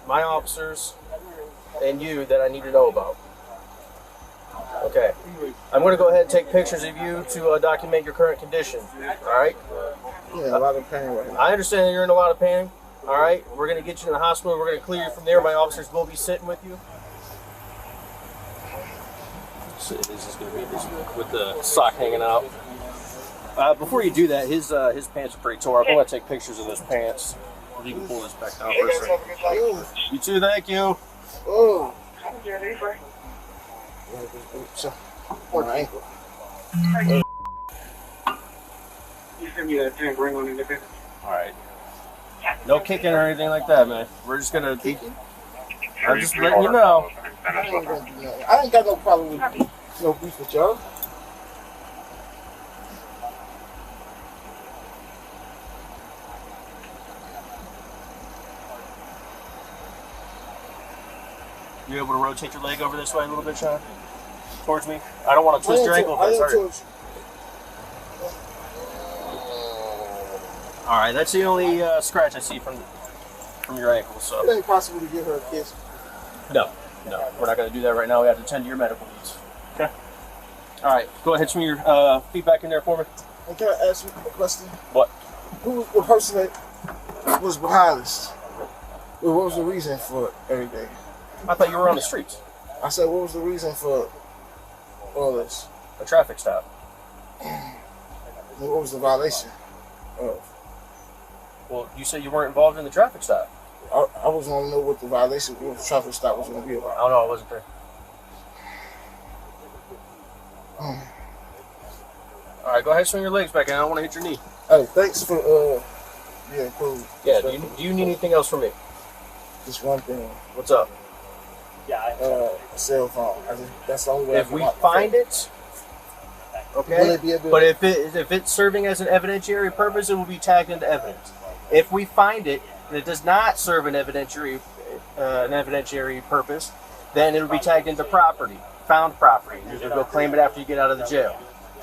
my officers and you that I need to know about? Okay. I'm going to go ahead and take pictures of you to document your current condition. Alright? Yeah, a lot of pain right now. I understand that you're in a lot of pain. Alright? We're going to get you to the hospital. We're going to clear you from there. My officers will be sitting with you. So this is going to be this with the sock hanging out. Before you do that, his pants are pretty tore up. I'm going to take pictures of those pants. You can pull this back down for a second. You too, thank you. Oh. Or my ankle. Alright. No kicking or anything like that, man. We're just going to be... I'm just letting you know. I ain't got no problem with no beef with y'all. You able to rotate your leg over this way a little bit, Sean? Towards me? I don't want to twist your ankle if that's hurt. Alright, that's the only scratch I see from your ankle, so... It ain't possible to give her a kiss. No. No, we're not going to do that right now. We have to attend to your medical needs. Okay. All right. Go ahead, swing your feet back in there for me. And can I ask you a question? What? Who the person that was behind this? What was the reason for everything? I thought you were on the streets. I said, what was the reason for all this? A traffic stop. What was the violation of? Well, you said you weren't involved in the traffic stop. I was want to know what the violation, what the traffic stop was going to be about. I don't know. I wasn't there. All right, go ahead, swing your legs back in. I don't want to hit your knee. Hey, thanks for being cool. Yeah. Do you need anything else from me? Just one thing. What's up? A cell phone. That's the only way. If we find it, okay. Will it be able- But if it's serving as an evidentiary purpose, it will be tagged into evidence. If we find it and it does not serve an evidentiary purpose, then it will be tagged into property, found property. You'll go claim it after you get out of the jail.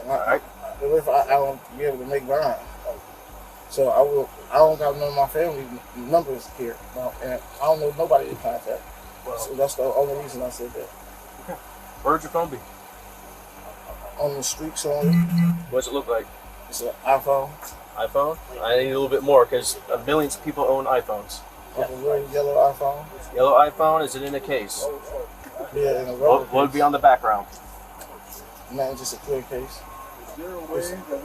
All right. What if I won't be able to make mine? So I don't got none of my family numbers here, and I don't know nobody to contact. So that's the only reason I said that. Okay. Where'd your phone be? On the streets only. What's it look like? It's an iPhone. iPhone? I need a little bit more because millions of people own iPhones. Like a little yellow iPhone. Yellow iPhone, is it in a case? Yeah, in a rubber What would be on the background? Not just a clear case.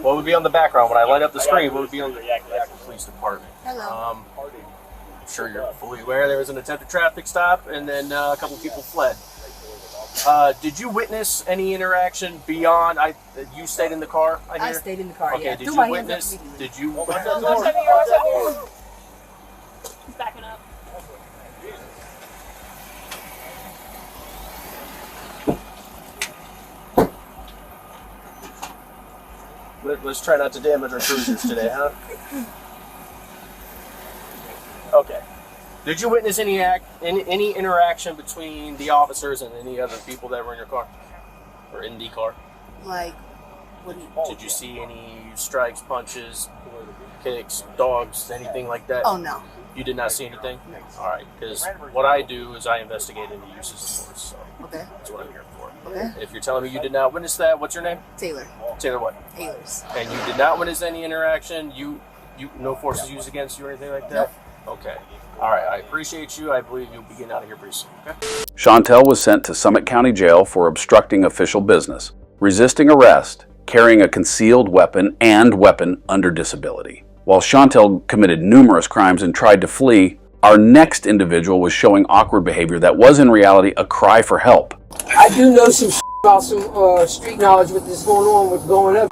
What would be on the background? When I light up the screen, what would be on the actual police department? Hello. I'm sure you're fully aware there was an attempted traffic stop and then a couple people fled. Did you witness any interaction beyond, you stayed in the car, I hear? I stayed in the car, okay, yeah. did you witness, did you... He's backing up. Let's try not to damage our cruisers today, huh? Okay. Did you witness any interaction between the officers and any other people that were in your car? Or in the car? Like, what do you... Did you see any strikes, punches, kicks, dogs, anything like that? Oh, no. You did not see anything? No. All right, because what I do is I investigate into uses of force. So okay. That's what I'm here for. Okay. If you're telling me you did not witness that, what's your name? Taylor. Taylor what? Taylor's. And you did not witness any interaction? You no force is used against you or anything like that? Nope. Okay. All right, I appreciate you. I believe you'll be getting out of here pretty soon, okay? Chantel was sent to Summit County Jail for obstructing official business, resisting arrest, carrying a concealed weapon, and weapon under disability. While Chantel committed numerous crimes and tried to flee, our next individual was showing awkward behavior that was in reality a cry for help. I do know some about some street knowledge with this going on, what's going up.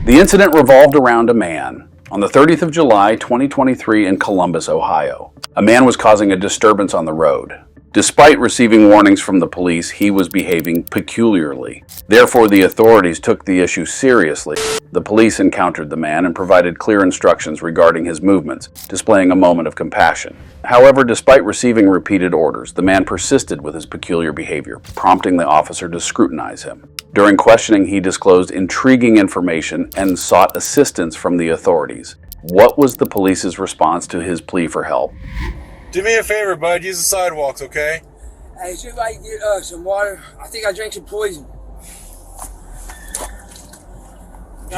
The incident revolved around a man. On the 30th of July, 2023 in Columbus, Ohio, a man was causing a disturbance on the road. Despite receiving warnings from the police, he was behaving peculiarly. Therefore, the authorities took the issue seriously. The police encountered the man and provided clear instructions regarding his movements, displaying a moment of compassion. However, despite receiving repeated orders, the man persisted with his peculiar behavior, prompting the officer to scrutinize him. During questioning, he disclosed intriguing information and sought assistance from the authorities. What was the police's response to his plea for help? Do me a favor, bud. Use the sidewalks, okay? Hey, see if I can get some water. I think I drank some poison.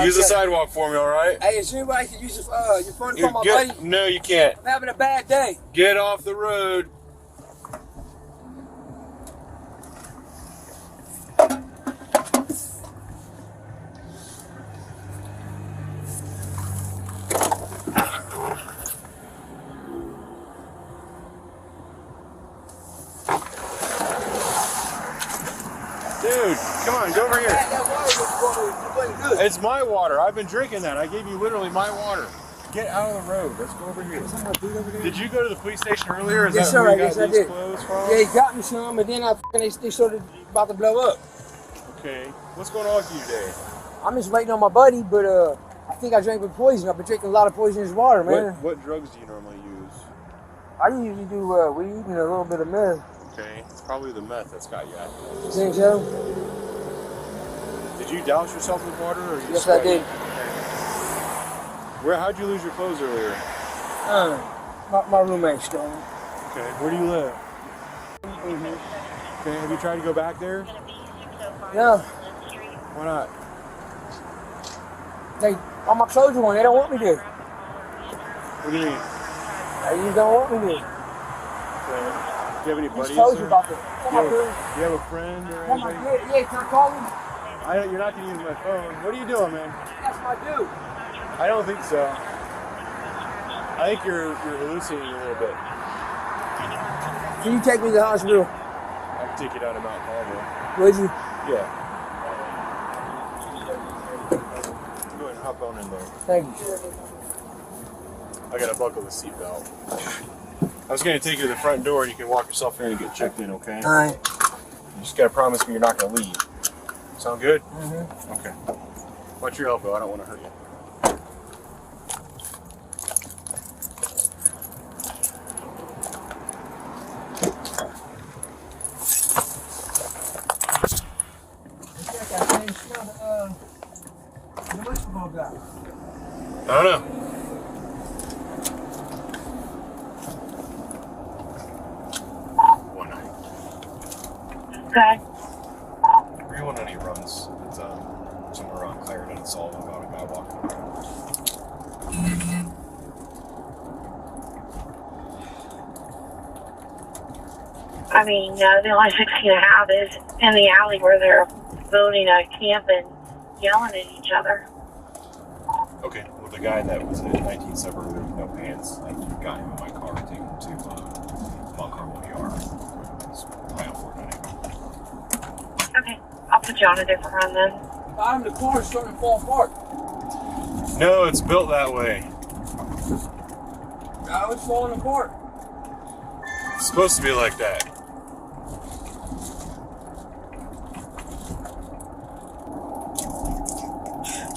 Use the sidewalk for me, all right? Hey, is anybody can use your phone to call my buddy? No, you can't. I'm having a bad day. Get off the road. Dude, come on, go over here. It's my water. I've been drinking that. I gave you literally my water. Get out of the road. Let's go over here. Did you go to the police station earlier? Yes, sir. Yes, I did. Yeah, he got me some, and then they started about to blow up. Okay. What's going on with you today? I'm just waiting on my buddy, but I think I drank with poison. I've been drinking a lot of poisonous water, man. What drugs do you normally use? I usually do weed and a little bit of meth. Okay, it's probably the meth that's got you active. You think so? Did you douse yourself with water? Or you Yes, I did. How'd you lose your clothes earlier? My roommate stole them. Okay, where do you live? Mm-hmm. Okay, have you tried to go back there? No. Why not? All my clothes are on. They don't want me to. What do you mean? They just don't want me to. Okay. Do you have any buddies? These clothes are or- about to. Do you have a friend or anything? Yeah, can I call him? You're not going to use my phone. What are you doing, man? That's my dude. I don't think so. I think you're hallucinating a little bit. Can you take me to the hospital? I can take you down to Mount Carmel. Would you? Yeah. Go ahead and hop on in there. Thank you. I gotta buckle the seatbelt. I was gonna take you to the front door and you can walk yourself in and get checked in, okay? Alright. You just gotta promise me you're not gonna leave. Sound good? Mm-hmm. Okay. Watch your elbow, I don't wanna hurt you. I don't know. Okay. 319 runs. It's somewhere around Clarendon and Sullivan about a guy walking around. I mean, the only 16 I have is in the alley where they're building a camp and yelling at each other. Okay, well the guy that was at 19 suburb with no pants, I got him in my car and take him to Mount Carmel ER. It's probably on 490. Okay, I'll put you on a different run then. Bottom of the car is starting to fall apart. No, it's built that way. Now it's falling apart. It's supposed to be like that.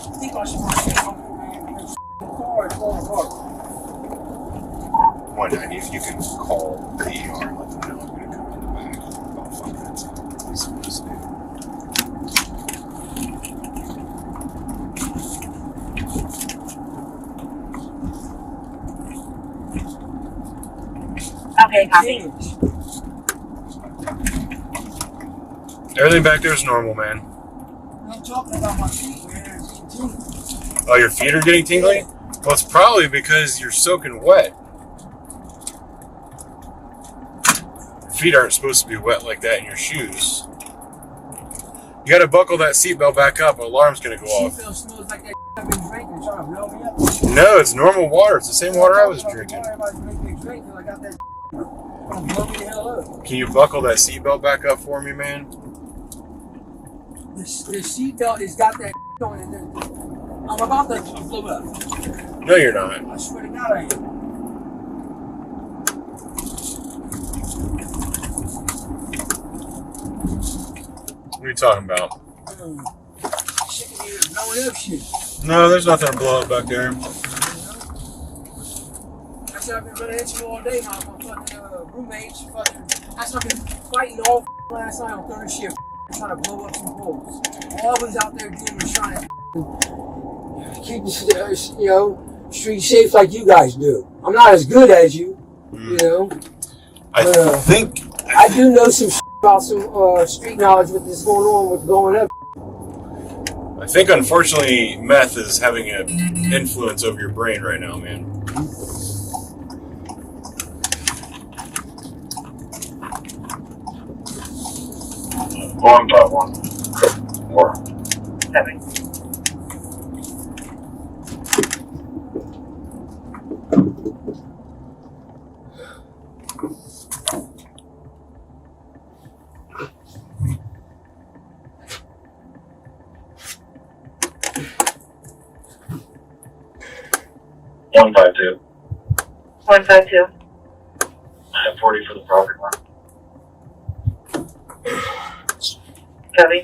I think I should find out. The car is falling apart. 190, if you can call the ER and let them know I'm going to come in the back in about 5 minutes. Please, please do. Okay, copy. Everything back there is normal, man. I'm talking about my feet, man. Oh, your feet are getting tingly? Well, it's probably because you're soaking wet. Your feet aren't supposed to be wet like that in your shoes. You gotta buckle that seatbelt back up, an alarm's gonna go off. Seatbelt smells like that I've been drinking, trying to blow me up. No, it's normal water. It's the same water I was drinking. Everybody's making me drink till I got that gonna blow me the hell up. Can you buckle that seatbelt back up for me, man? The seatbelt has got that on it. I'm about to blow up. No, you're not. I swear to God I am. What are you talking about? Sick of you blowing up shit. No, there's nothing to blow up back there. That's what I've been running into all day. My fucking roommates, fucking. That's what I've been fighting all last night on third shift, trying to blow up some poles. All I was out there doing was trying to keep the street safe like you guys do. I'm not as good as you, you know. I think I do know some about some street knowledge with this going on with going up. I think unfortunately meth is having an influence over your brain right now, man. One by one. Four. Heavy. One by two. 152. 40 for the property line. Heavy.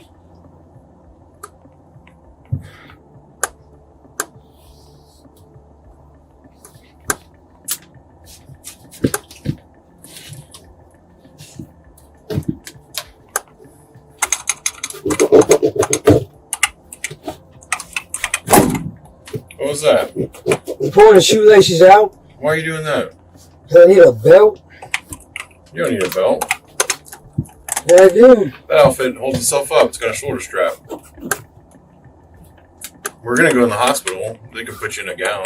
What was that? You pulling the shoelaces out? Why are you doing that? Because I need a belt. You don't need a belt. Yeah, I do. That outfit holds itself up. It's got a shoulder strap. We're gonna go in the hospital. They can put you in a gown.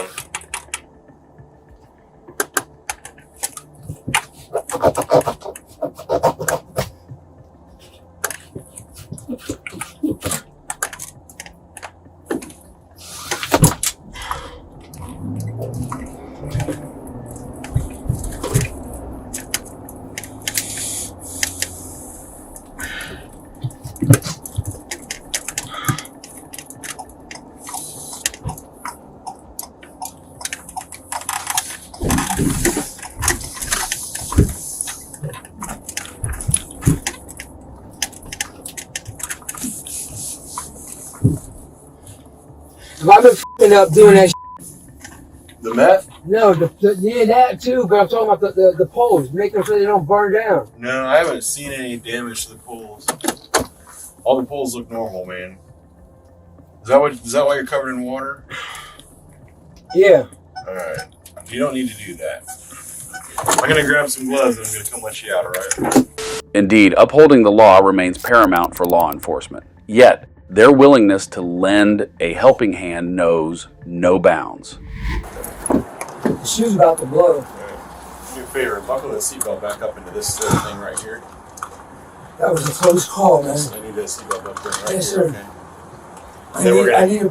I've been f***ing up doing that The meth? No, yeah, that too, but I'm talking about the poles, making them so they don't burn down. No, I haven't seen any damage to the poles. All the poles look normal, man. Is that why you're covered in water? Yeah. Alright. You don't need to do that. I'm gonna grab some gloves and I'm gonna come let you out, alright? Indeed, upholding the law remains paramount for law enforcement. Yet, their willingness to lend a helping hand knows no bounds. The shoe's about to blow. Alright. Do me a favor, buckle that seatbelt back up into this thing right here. That was a close call, man. I need that seatbelt up there right Yes, here, sir. okay? I need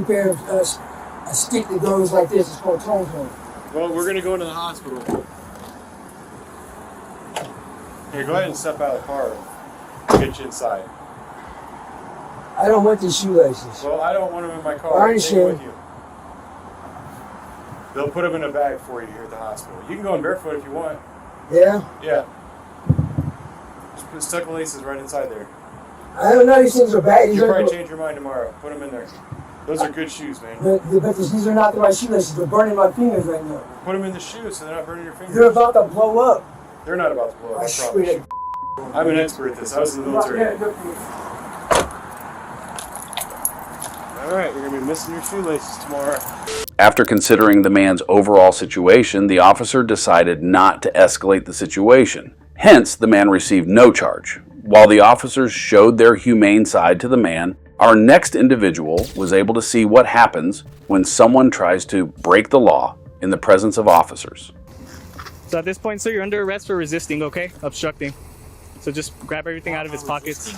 a pair of a stick that goes like this. It's called tone cone. Well, we're gonna go into the hospital. Here, go ahead and step out of the car. I'll get you inside. I don't want these shoelaces. Well, I don't want them in my car. I understand. Take them with you. They'll put them in a bag for you here at the hospital. You can go in barefoot if you want. Yeah? Yeah. Just stuck the laces right inside there. I don't know, these things are bad. You'll probably change your mind tomorrow. Put them in there. Those are good shoes, man. But these are not the right shoelaces. They're burning my fingers right now. Put them in the shoes so they're not burning your fingers. They're about to blow up. They're not about to blow up, I promise swear you. I'm an expert at this. I was in the military. Alright, you're going to be missing your shoelaces tomorrow. After considering the man's overall situation, the officer decided not to escalate the situation. Hence, the man received no charge. While the officers showed their humane side to the man, our next individual was able to see what happens when someone tries to break the law in the presence of officers. So at this point, sir, you're under arrest for resisting, okay? Obstructing. So just grab everything out of his pockets.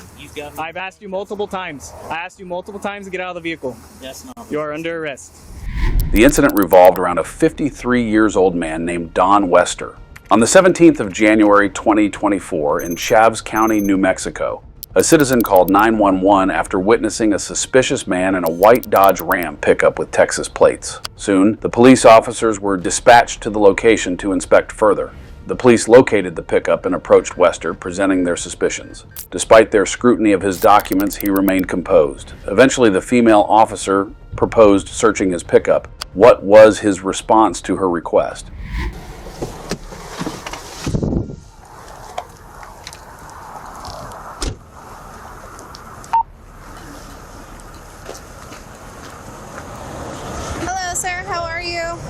I've asked you multiple times. I asked you multiple times to get out of the vehicle. That's not. You are under arrest. The incident revolved around a 53-year-old man named Don Wester. On the 17th of January 2024 in Chaves County, New Mexico, a citizen called 911 after witnessing a suspicious man in a white Dodge Ram pickup with Texas plates. Soon, the police officers were dispatched to the location to inspect further. The police located the pickup and approached Wester, presenting their suspicions. Despite their scrutiny of his documents, he remained composed. Eventually, the female officer proposed searching his pickup. What was his response to her request?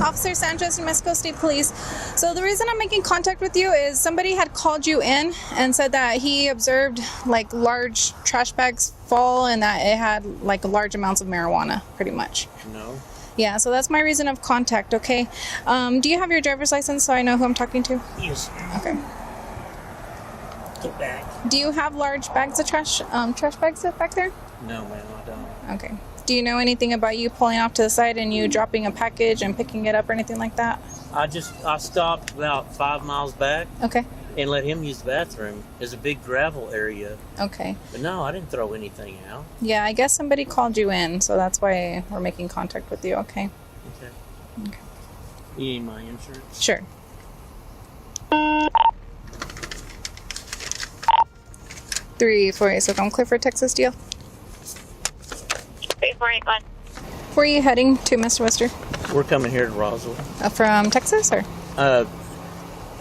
Officer Sanchez from Mexico State Police. So the reason I'm making contact with you is somebody had called you in and said that he observed like large trash bags fall and that it had like large amounts of marijuana, pretty much. No. Yeah, so that's my reason of contact, okay? Do you have your driver's license so I know who I'm talking to? Yes. Okay. Get back. Do you have large bags of trash bags back there? No, ma'am, I don't. Okay. Do you know anything about you pulling off to the side and you dropping a package and picking it up or anything like that? I stopped about 5 miles back. Okay. And let him use the bathroom. There's a big gravel area. Okay. But no, I didn't throw anything out. Yeah, I guess somebody called you in, so that's why we're making contact with you, okay? Okay. You need my insurance? Sure. Three, 4, so I'm clear for Texas deal. 3481. Where are you heading to, Mr. Wester? We're coming here to Roswell. From Texas, or?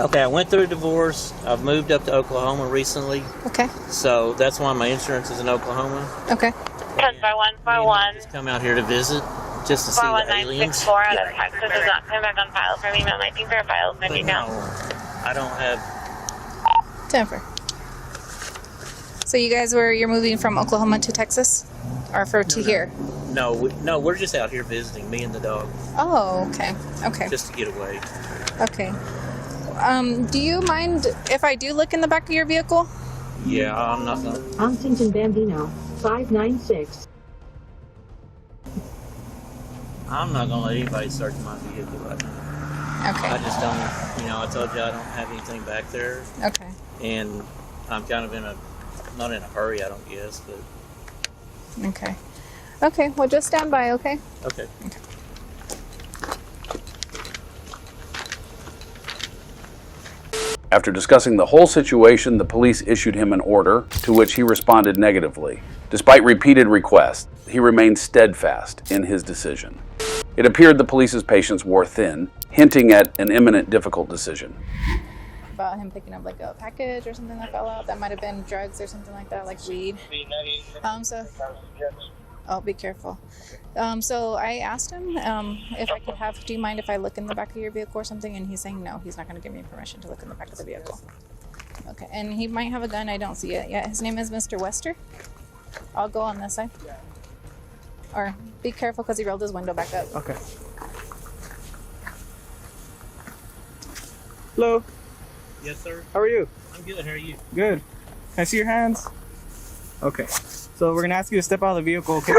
Okay, I went through a divorce. I've moved up to Oklahoma recently. Okay. So that's why my insurance is in Oklahoma. Okay. 10-141. Just come out here to visit, just to see the aliens. 41964 out of Texas is not coming back on file for me. My finger files. But no, I don't have. 10-4. So you're moving from Oklahoma to Texas? Or to here? No, we're just out here visiting, me and the dog. Oh, okay. Okay. Just to get away. Okay. Do you mind if I do look in the back of your vehicle? Yeah, I'm not gonna. Huntington Bambino, 596. I'm not gonna let anybody search my vehicle right now. Okay. I just don't, I told you I don't have anything back there. Okay. And I'm kind of not in a hurry, I don't guess, but. Okay. Okay, well just stand by, okay? Okay. After discussing the whole situation, the police issued him an order, to which he responded negatively. Despite repeated requests, he remained steadfast in his decision. It appeared the police's patience wore thin, hinting at an imminent difficult decision. About him picking up like a package or something that fell out. That might have been drugs or something like that, like weed. Oh, be careful. So I asked him if I could do you mind if I look in the back of your vehicle or something? And he's saying no, he's not going to give me permission to look in the back of the vehicle. Okay, and he might have a gun, I don't see it yet. His name is Mr. Wester. I'll go on this side. Or be careful because he rolled his window back up. Okay. Hello. Yes, sir. How are you? I'm good. How are you? Good. Can I see your hands? Okay. So we're gonna ask you to step out of the vehicle, okay?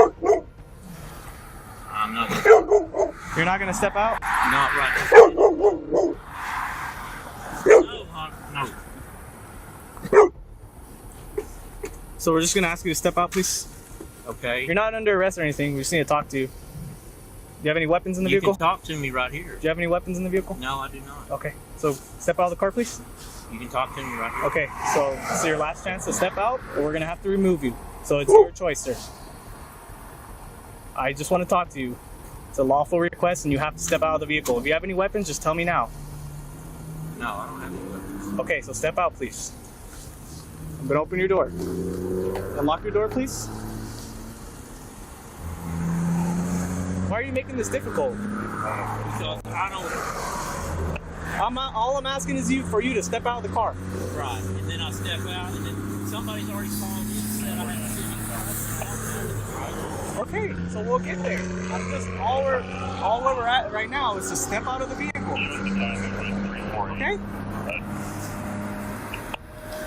I'm not gonna. You're not gonna step out? Not right now. No. So we're just gonna ask you to step out, please. Okay. You're not under arrest or anything. We just need to talk to you. Do you have any weapons in the vehicle? You can talk to me right here. Do you have any weapons in the vehicle? No, I do not. Okay. So step out of the car, please. You can talk to me right here. Okay. So this is your last chance to step out, or we're gonna have to remove you. So it's your choice, sir. I just want to talk to you. It's a lawful request, and you have to step out of the vehicle. If you have any weapons, just tell me now. No, I don't have any weapons. Okay, so step out, please. I'm gonna open your door. Unlock your door, please. Why are you making this difficult? Because I don't. All I'm asking is for you to step out of the car. Right, and then I step out, and then somebody's already called me and said I had to sit in the car. Okay, so we'll get there. I'm just all where we're at right now is to step out of the vehicle. Okay?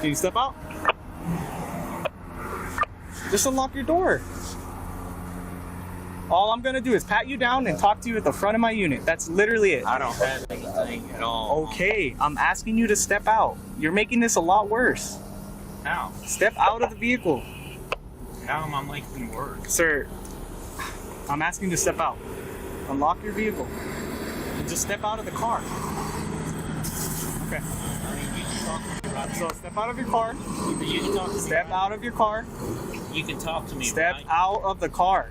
Can you step out? Just unlock your door. All I'm gonna do is pat you down and talk to you at the front of my unit. That's literally it. I don't have anything at all. Okay, I'm asking you to step out. You're making this a lot worse. How? Step out of the vehicle. How am I making it worse? Sir, I'm asking you to step out. Unlock your vehicle. And just step out of the car. Okay. So step out of your car. You can talk to me. Step out of your car. You can talk to me. Step right? out of the car.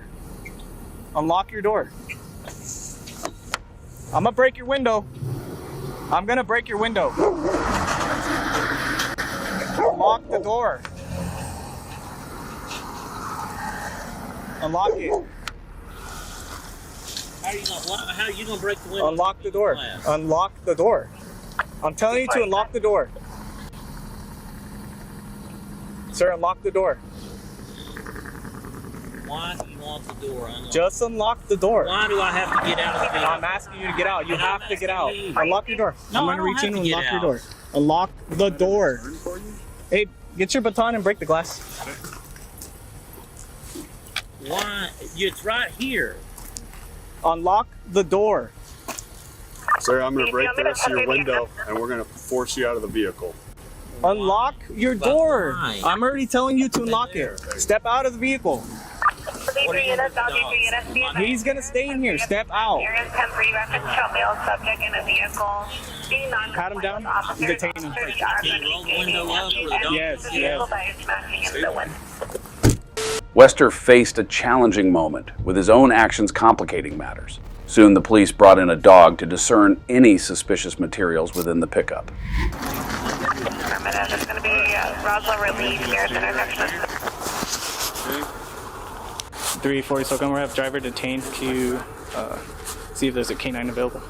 Unlock your door. I'm gonna break your window. I'm gonna break your window. Unlock the door. Unlock it. How are you gonna break the window? Unlock the door. Glass? Unlock the door. I'm telling you to unlock the door. Sir, unlock the door. Why do you want the door unlocked? Just unlock the door. Why do I have to get out of the vehicle? I'm asking you to get out. You have to get out. Unlock your door. No, I'm I gonna don't reach in have and to get unlock your out. door. Unlock the door. Hey, get your baton and break the glass. Why? It's right here. Unlock the door. Sir, I'm going to break the rest of your window, and we're going to force you out of the vehicle. Unlock your door. why? I'm already telling you to unlock it. Step out of the vehicle. He's gonna stay in here. Step out. Pat him down. Detain him. Can you roll the window up? Or don't? Yes. Wester faced a challenging moment, with his own actions complicating matters. Soon the police brought in a dog to discern any suspicious materials within the pickup. It's going to be Roswell Relief here at the intersection. 340 so come. We have driver detained to see if there's a canine available.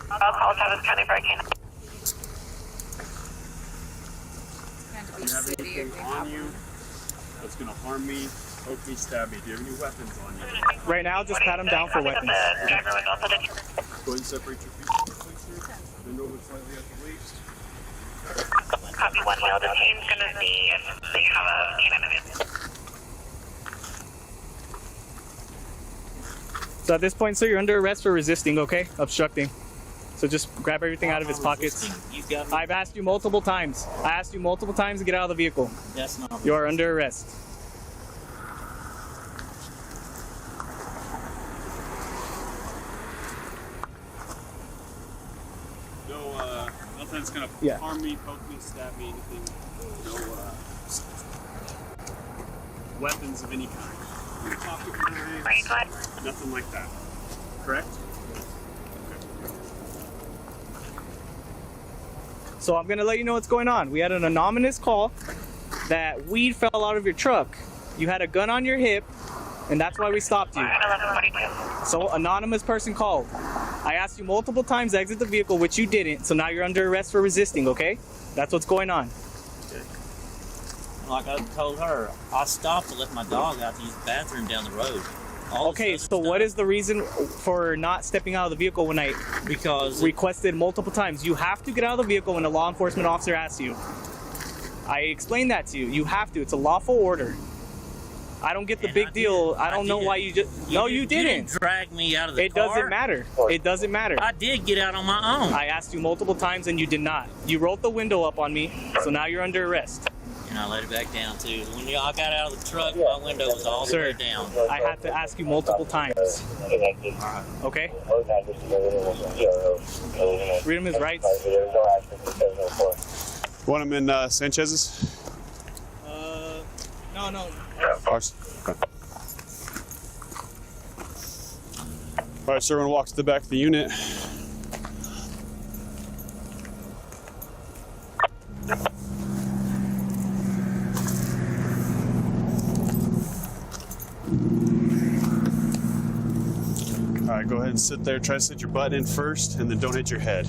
I'll call Travis County for a canine. anything on you that's going to harm me, poke me, stab me? Do you have any weapons on you? Right now, just pat him down for weapons. Go ahead and separate your feet from the picture. Bend over slightly at the waist. Copy 1 mile. The team's going to be, they have a canine available. So at this point, sir, you're under arrest for resisting, okay? Obstructing. So just grab everything out of his pockets. I've asked you multiple times. I asked you multiple times to get out of the vehicle. That's not. You are under arrest. No, nothing that's going to harm me, poke me, stab me, anything. No weapons of any kind. No pocket knives, nothing like that. Correct? So I'm gonna let you know what's going on. We had an anonymous call that weed fell out of your truck. You had a gun on your hip, and that's why we stopped you. So anonymous person called. I asked you multiple times to exit the vehicle, which you didn't. So now you're under arrest for resisting. Okay, that's what's going on. Like I told her, I stopped to let my dog out to use the bathroom down the road. Okay, so what is the reason for not stepping out of the vehicle when I requested multiple times? You have to get out of the vehicle when a law enforcement officer asks you. I explained that to you. You have to. It's a lawful order. I don't get the big deal. I don't know why you just... No, you didn't. You didn't drag me out of the car. It doesn't matter. It doesn't matter. I did get out on my own. I asked you multiple times and you did not. You rolled the window up on me, so now you're under arrest. And I let it back down too. When y'all got out of the truck, my window was all the way down. I had to ask you multiple times. Okay? Read him his rights. Want him in Sanchez's? No. Ours? Okay. All right, sir, we're going to walk to the back of the unit. All right, go ahead and sit there. Try to sit your butt in first, and then don't hit your head.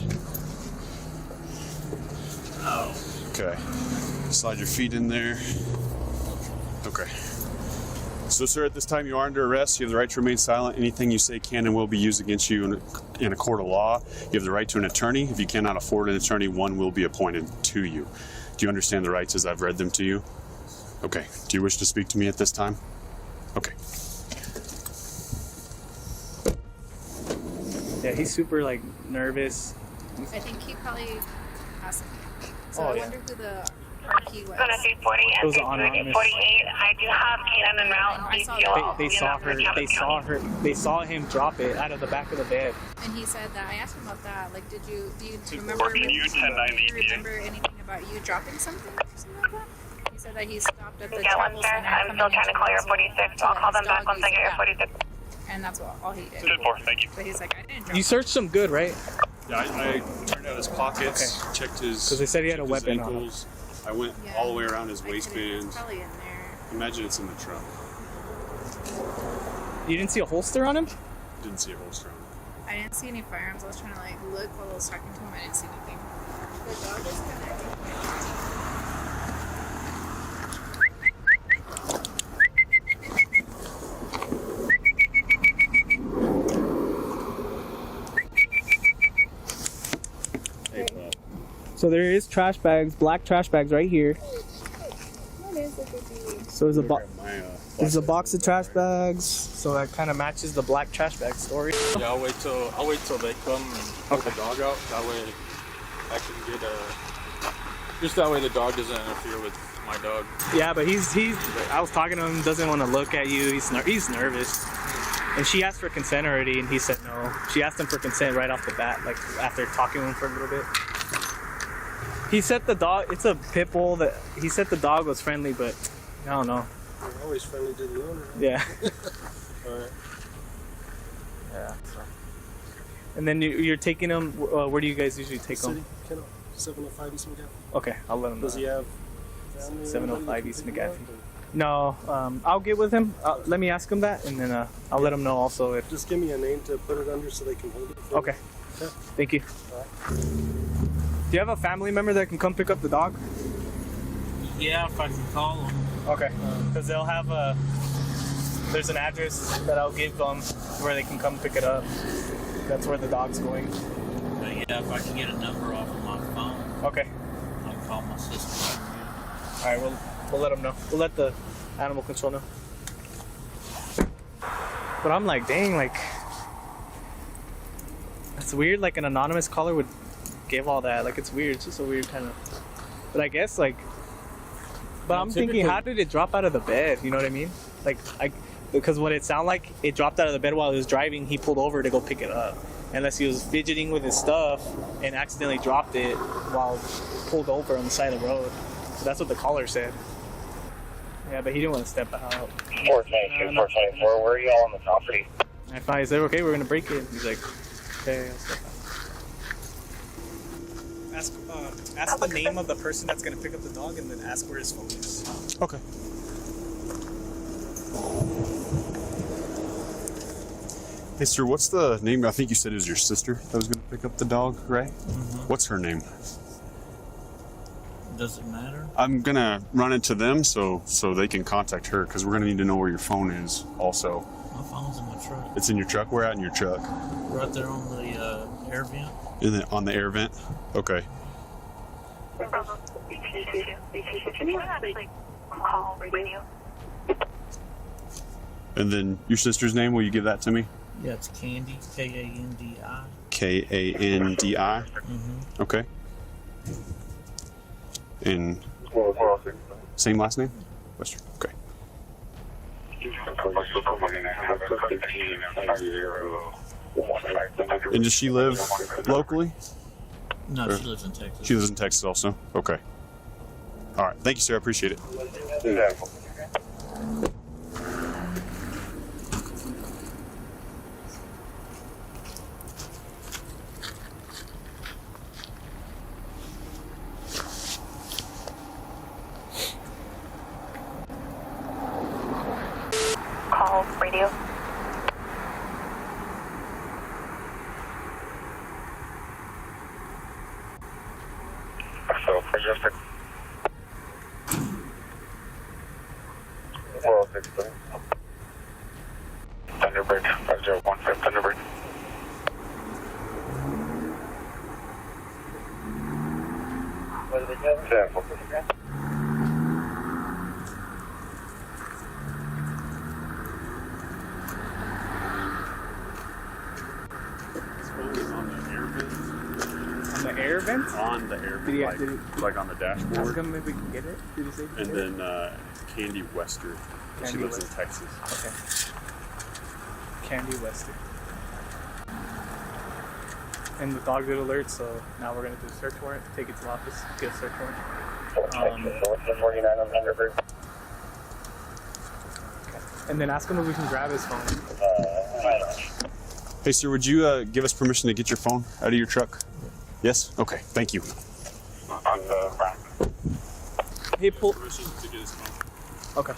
Okay. Slide your feet in there. Okay. So, sir, at this time you are under arrest. You have the right to remain silent. Anything you say can and will be used against you in a court of law. You have the right to an attorney. If you cannot afford an attorney, one will be appointed to you. Do you understand the rights as I've read them to you? Okay. Do you wish to speak to me at this time? Okay. Yeah, he's super, like, nervous. I think he probably asked me. So Oh, I yeah. wonder who the parkee was. Gonna do 40 It and was do anonymous. 48. I do have canine en route. They saw him drop it out of the back of the bed. And he said that I asked him about that. Like, do you remember? 14, you 1090. Do you remember anything about you dropping something or something like that? He said that he stopped at the Got one, travel sir. center. I'm still trying to call your 46. I'll call them back once I get your 46. And that's all he did. 4, thank you. But he's like, I didn't drop You searched him good, right? Yeah, I turned out his pockets, checked his. Because they said he had a checked his weapon on him. ankles. I went all the way around his waistband. probably in there. Imagine it's in the trunk. You didn't see a holster on him? Didn't see a holster on him. I didn't see any firearms. I was trying to like look while I was talking to him. I didn't see anything. The dog is kind of. So there is trash bags, black trash bags right here. What is it, baby? So there's a box of trash bags. So that kind of matches the black trash bag story. Yeah, I'll wait till they come and put the dog out. That way I can get just that way the dog doesn't interfere with my dog. Yeah, but he's I was talking to him, doesn't want to look at you. He's nervous. And she asked for consent already, and he said no. She asked him for consent right off the bat, like after talking to him for a little bit. He said the dog, it's a pit bull that, he said the dog was friendly, but I don't know. You're always friendly to the owner. Yeah. Alright. Yeah. So. And then you're taking him, where do you guys usually take City, him? Kennel, 705 East McGaffey. Okay, I'll let him know. Does he have family? 705 East McGaffey. No, I'll get with him. Let me ask him that, and then I'll let him know also if... Just give me a name to put it under so they can hold it. For Okay. Me. Thank you. Do you have a family member that can come pick up the dog? Yeah, if I can call them. Okay. Because they'll have there's an address that I'll give them where they can come pick it up. That's where the dog's going. But yeah, if I can get a number off of my phone. Okay. I'll call my sister. All right, we'll let them know. We'll let the animal control know. But I'm like, dang, like, it's weird. Like an anonymous caller would give all that. Like it's weird. It's just a weird kind of. But I guess like. But I'm thinking, how did it drop out of the bed? You know what I mean? Like because what it sounded like, it dropped out of the bed while he was driving. He pulled over to go pick it up. Unless he was fidgeting with his stuff and accidentally dropped it while pulled over on the side of the road. So that's what the caller said. Yeah, but he didn't want to step out. 422, 424, where are y'all on the property? I finally said, okay, we're going to break it. He's like, okay, I'll step out. Ask the name of the person that's going to pick up the dog and then ask where his phone is. Okay. Hey, sir, what's the name? I think you said it was your sister that was going to pick up the dog, right? Mm-hmm. What's her name? Does it matter? I'm going to run into them so they can contact her because we're going to need to know where your phone is also. My phone's in my truck. It's in your truck? Where at in your truck? Right there on the air vent. On the air vent? Okay. And then your sister's name, will you give that to me? Yeah, it's Candy, K-A-N-D-I. K-A-N-D-I? Mm-hmm. Okay. And same last name? Western. Okay. And does she live locally? No, Or- she lives in Texas. She lives in Texas also? Okay. All right. Thank you, sir. I appreciate it. Call radio. So, for just a... 406, Thunderbird, 5015 Thunderbird. What did they do? On the air vent? On the air vent, like on the dashboard. Ask him if we can get it. Did he say? And then Candy Wester. She Candy lives in Wester. Texas. Okay. Candy Wester. And the dog did alert, so now we're gonna do a search warrant. Take it to the office. Get a search warrant. 49 on Thunderbird. And then ask him if we can grab his phone. Hey, sir, would you give us permission to get your phone out of your truck? Yes? Okay, thank you. On the rack. Hey, pull. Permission to get his phone. Okay.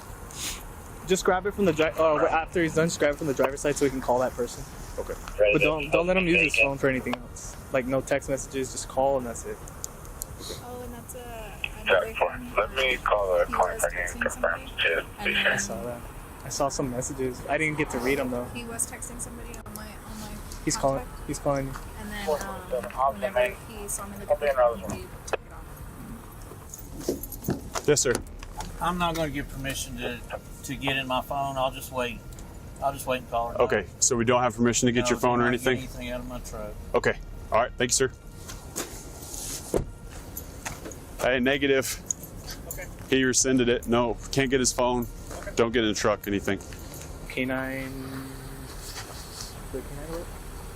Just grab it from the driver. After he's done, just grab it from the driver's side so we can call that person. Okay. But don't let him use his phone for anything else. Like no text messages, just call and that's it. Oh, and that's Let me call the client and confirm. I saw that. I saw some messages. I didn't get to read them though. He was texting somebody on my He's calling. He's calling you. and then whenever he saw me look at the phone, he took it off. Yes, sir. I'm not going to give permission to get in my phone. I'll just wait. I'll just wait and call her. Okay, so we don't have permission to get your phone or anything? Anything out of my truck. Okay. All right. Thank you, sir. Hey, negative. Okay. He rescinded it. No, can't get his phone. Okay. Don't get in the truck, anything. K9.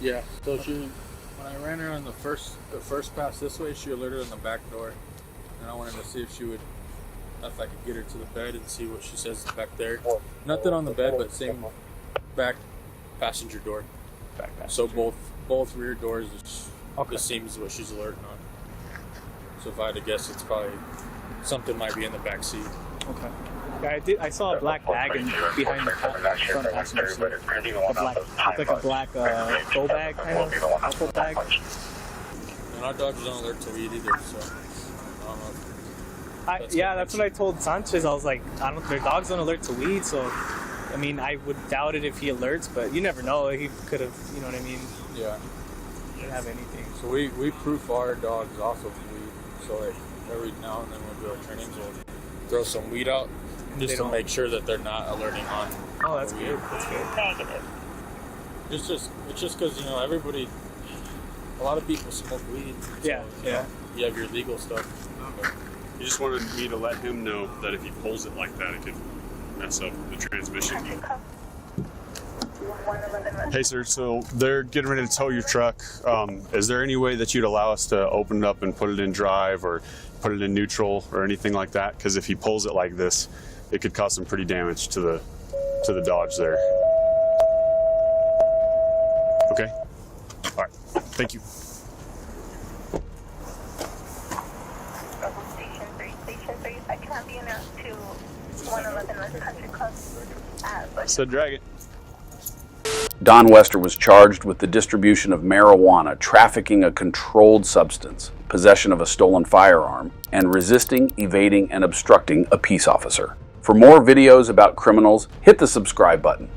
Yeah. So when I ran her on the first pass this way, she alerted on the back door, and I wanted to see if I could get her to the bed and see what she says back there. Nothing on the bed, but same back passenger door. Back passenger. So both rear doors. This seems what she's alerting on. So if I had to guess, it's probably something might be in the back seat. Okay. Yeah, I saw a black bag behind the front passenger seat. It's like a black go bag kind of duffel bag. And our dogs don't alert till we eat either, so I don't know. Yeah, that's what I told Sanchez. I was like, their dogs don't alert to weed, so I mean, I would doubt it if he alerts, but you never know. He could have, you know what I mean? Yeah. Didn't have anything. So we proof our dogs off of weed. So like every now and then when we do our trainings, we'll throw some weed out just to make sure that they're not alerting on. Oh, that's good. That's good. Negative. It's just because, you know, everybody, a lot of people smoke weed. So, Yeah. You have your legal stuff. But You just wanted me to let him know that if he pulls it like that, it could mess up the transmission. Hey, sir, so they're getting ready to tow your truck. Is there any way that you'd allow us to open it up and put it in drive or put it in neutral or anything like that? Because if he pulls it like this, it could cause some pretty damage to the Dodge there. Okay? All right. Thank you. Said drag it. Don Wester was charged with the distribution of marijuana, trafficking a controlled substance, possession of a stolen firearm, and resisting, evading, and obstructing a peace officer. For more videos about criminals, hit the subscribe button.